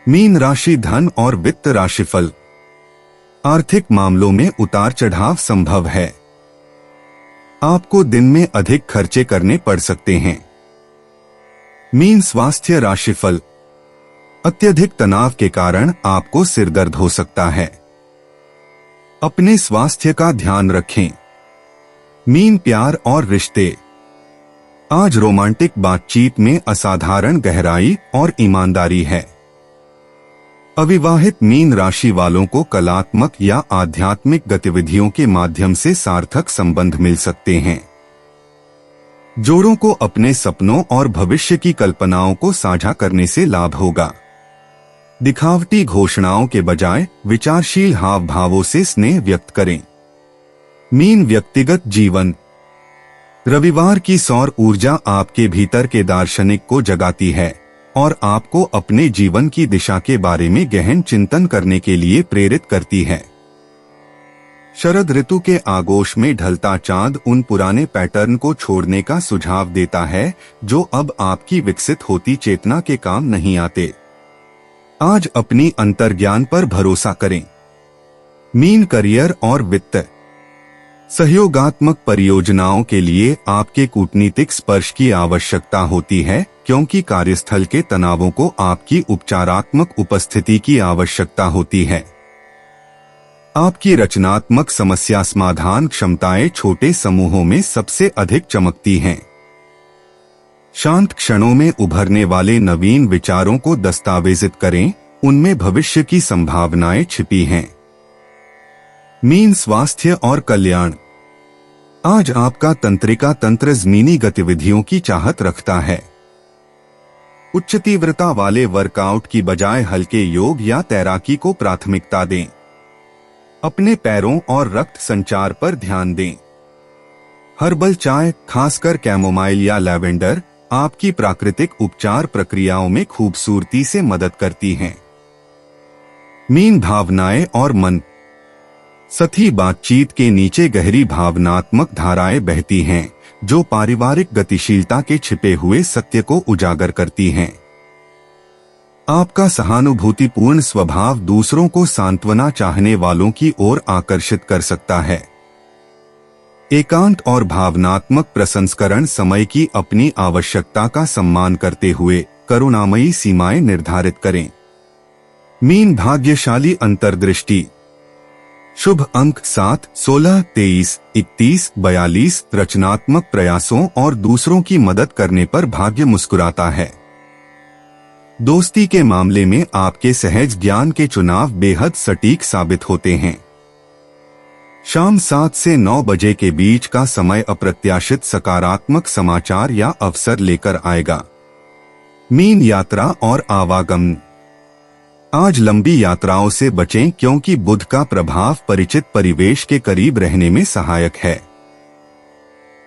मीन राशि, धन और वित्त राशिफल। आर्थिक मामलों में उतार चढ़ाव संभव है। आपको दिन में अधिक खर्चे करने पड़ सकते हैं। मीन, स्वास्थ्य राशिफल। अत्यधिक तनाव के कारण आपको सिरदर्द हो सकता है। अपने स्वास्थ्य का ध्यान रखें। मीन, प्यार और रिश्ते। आज रोमांटिक बातचीत में असाधारण गहराई और ईमानदारी है। अविवाहित मीन राशि वालों को कलात्मक या आध्यात्मिक गतिविधियों के माध्यम से सार्थक संबंध मिल सकते हैं। जोड़ों को अपने सपनों और भविष्य की कल्पनाओं को साझा करने से लाभ होगा। दिखावटी घोषणाओं के बजाय विचारशील हाव भावों से स्नेह व्यक्त करें। मीन, व्यक्तिगत जीवन। रविवार की सौर ऊर्जा आपके भीतर के दार्शनिक को जगाती है और आपको अपने जीवन की दिशा के बारे में गहन चिंतन करने के लिए प्रेरित करती है। शरद ऋतु के आगोश में ढलता चांद उन पुराने पैटर्न को छोड़ने का सुझाव देता है जो अब आपकी विकसित होती चेतना के काम नहीं आते। आज अपनी अंतर्ज्ञान पर भरोसा करें। मीन करियर और वित्त। सहयोगात्मक परियोजनाओं के लिए आपके कूटनीतिक स्पर्श की आवश्यकता होती है, क्योंकि कार्यस्थल के तनावों को आपकी उपचारात्मक उपस्थिति की आवश्यकता होती है। आपकी रचनात्मक समस्या समाधान क्षमताएं छोटे समूहों में सबसे अधिक चमकती हैं। शांत क्षणों में उभरने वाले नवीन विचारों को दस्तावेजित करें, उनमें भविष्य की संभावनाएं छिपी हैं। मीन स्वास्थ्य और कल्याण। आज आपका तंत्रिका तंत्र जमीनी गतिविधियों की चाहत रखता है। उच्च तीव्रता वाले वर्कआउट की बजाय हल्के योग या तैराकी को प्राथमिकता दें। अपने पैरों और रक्त संचार पर ध्यान दें। हर्बल चाय, खासकर कैमोमाइल या लैवेंडर, आपकी प्राकृतिक उपचार प्रक्रियाओं में खूबसूरती से मदद करती हैं। मीन भावनाएं और मन। सतही बातचीत के नीचे गहरी भावनात्मक धाराएं बहती हैं, जो पारिवारिक गतिशीलता के छिपे हुए सत्य को उजागर करती हैं। आपका सहानुभूतिपूर्ण स्वभाव दूसरों को सांत्वना चाहने वालों की ओर आकर्षित कर सकता है। एकांत और भावनात्मक प्रसंस्करण समय की अपनी आवश्यकता का सम्मान करते हुए करुणामयी सीमाएं निर्धारित करें। मीन भाग्यशाली अंतर्दृष्टि। शुभ अंक 7, 16, 23, 31, 42। रचनात्मक प्रयासों और दूसरों की मदद करने पर भाग्य मुस्कुराता है। दोस्ती के मामले में आपके सहज ज्ञान के चुनाव बेहद सटीक साबित होते हैं। शाम 7 से 9 बजे के बीच का समय अप्रत्याशित सकारात्मक समाचार या अवसर लेकर आएगा। मीन यात्रा और आवागमन। आज लंबी यात्राओं से बचें, क्योंकि बुध का प्रभाव परिचित परिवेश के करीब रहने में सहायक है।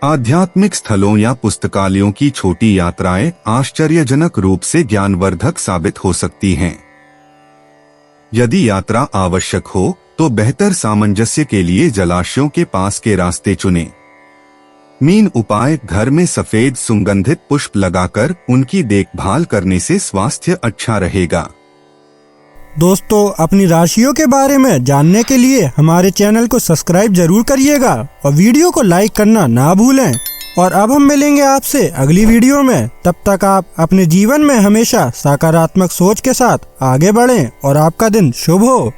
आध्यात्मिक स्थलों या पुस्तकालयों की छोटी यात्राएं आश्चर्यजनक रूप से ज्ञानवर्धक साबित हो सकती हैं। यदि यात्रा आवश्यक हो तो बेहतर सामंजस्य के लिए जलाशयों के पास के रास्ते चुनें। मीन उपाय। घर में सफेद सुगंधित पुष्प लगाकर उनकी देखभाल करने से स्वास्थ्य अच्छा रहेगा। दोस्तों, अपनी राशियों के बारे में जानने के लिए हमारे चैनल को सब्सक्राइब जरूर करिएगा और वीडियो को लाइक करना ना भूलें। और अब हम मिलेंगे आपसे अगली वीडियो में। तब तक आप अपने जीवन में हमेशा सकारात्मक सोच के साथ आगे बढ़ें और आपका दिन शुभ हो।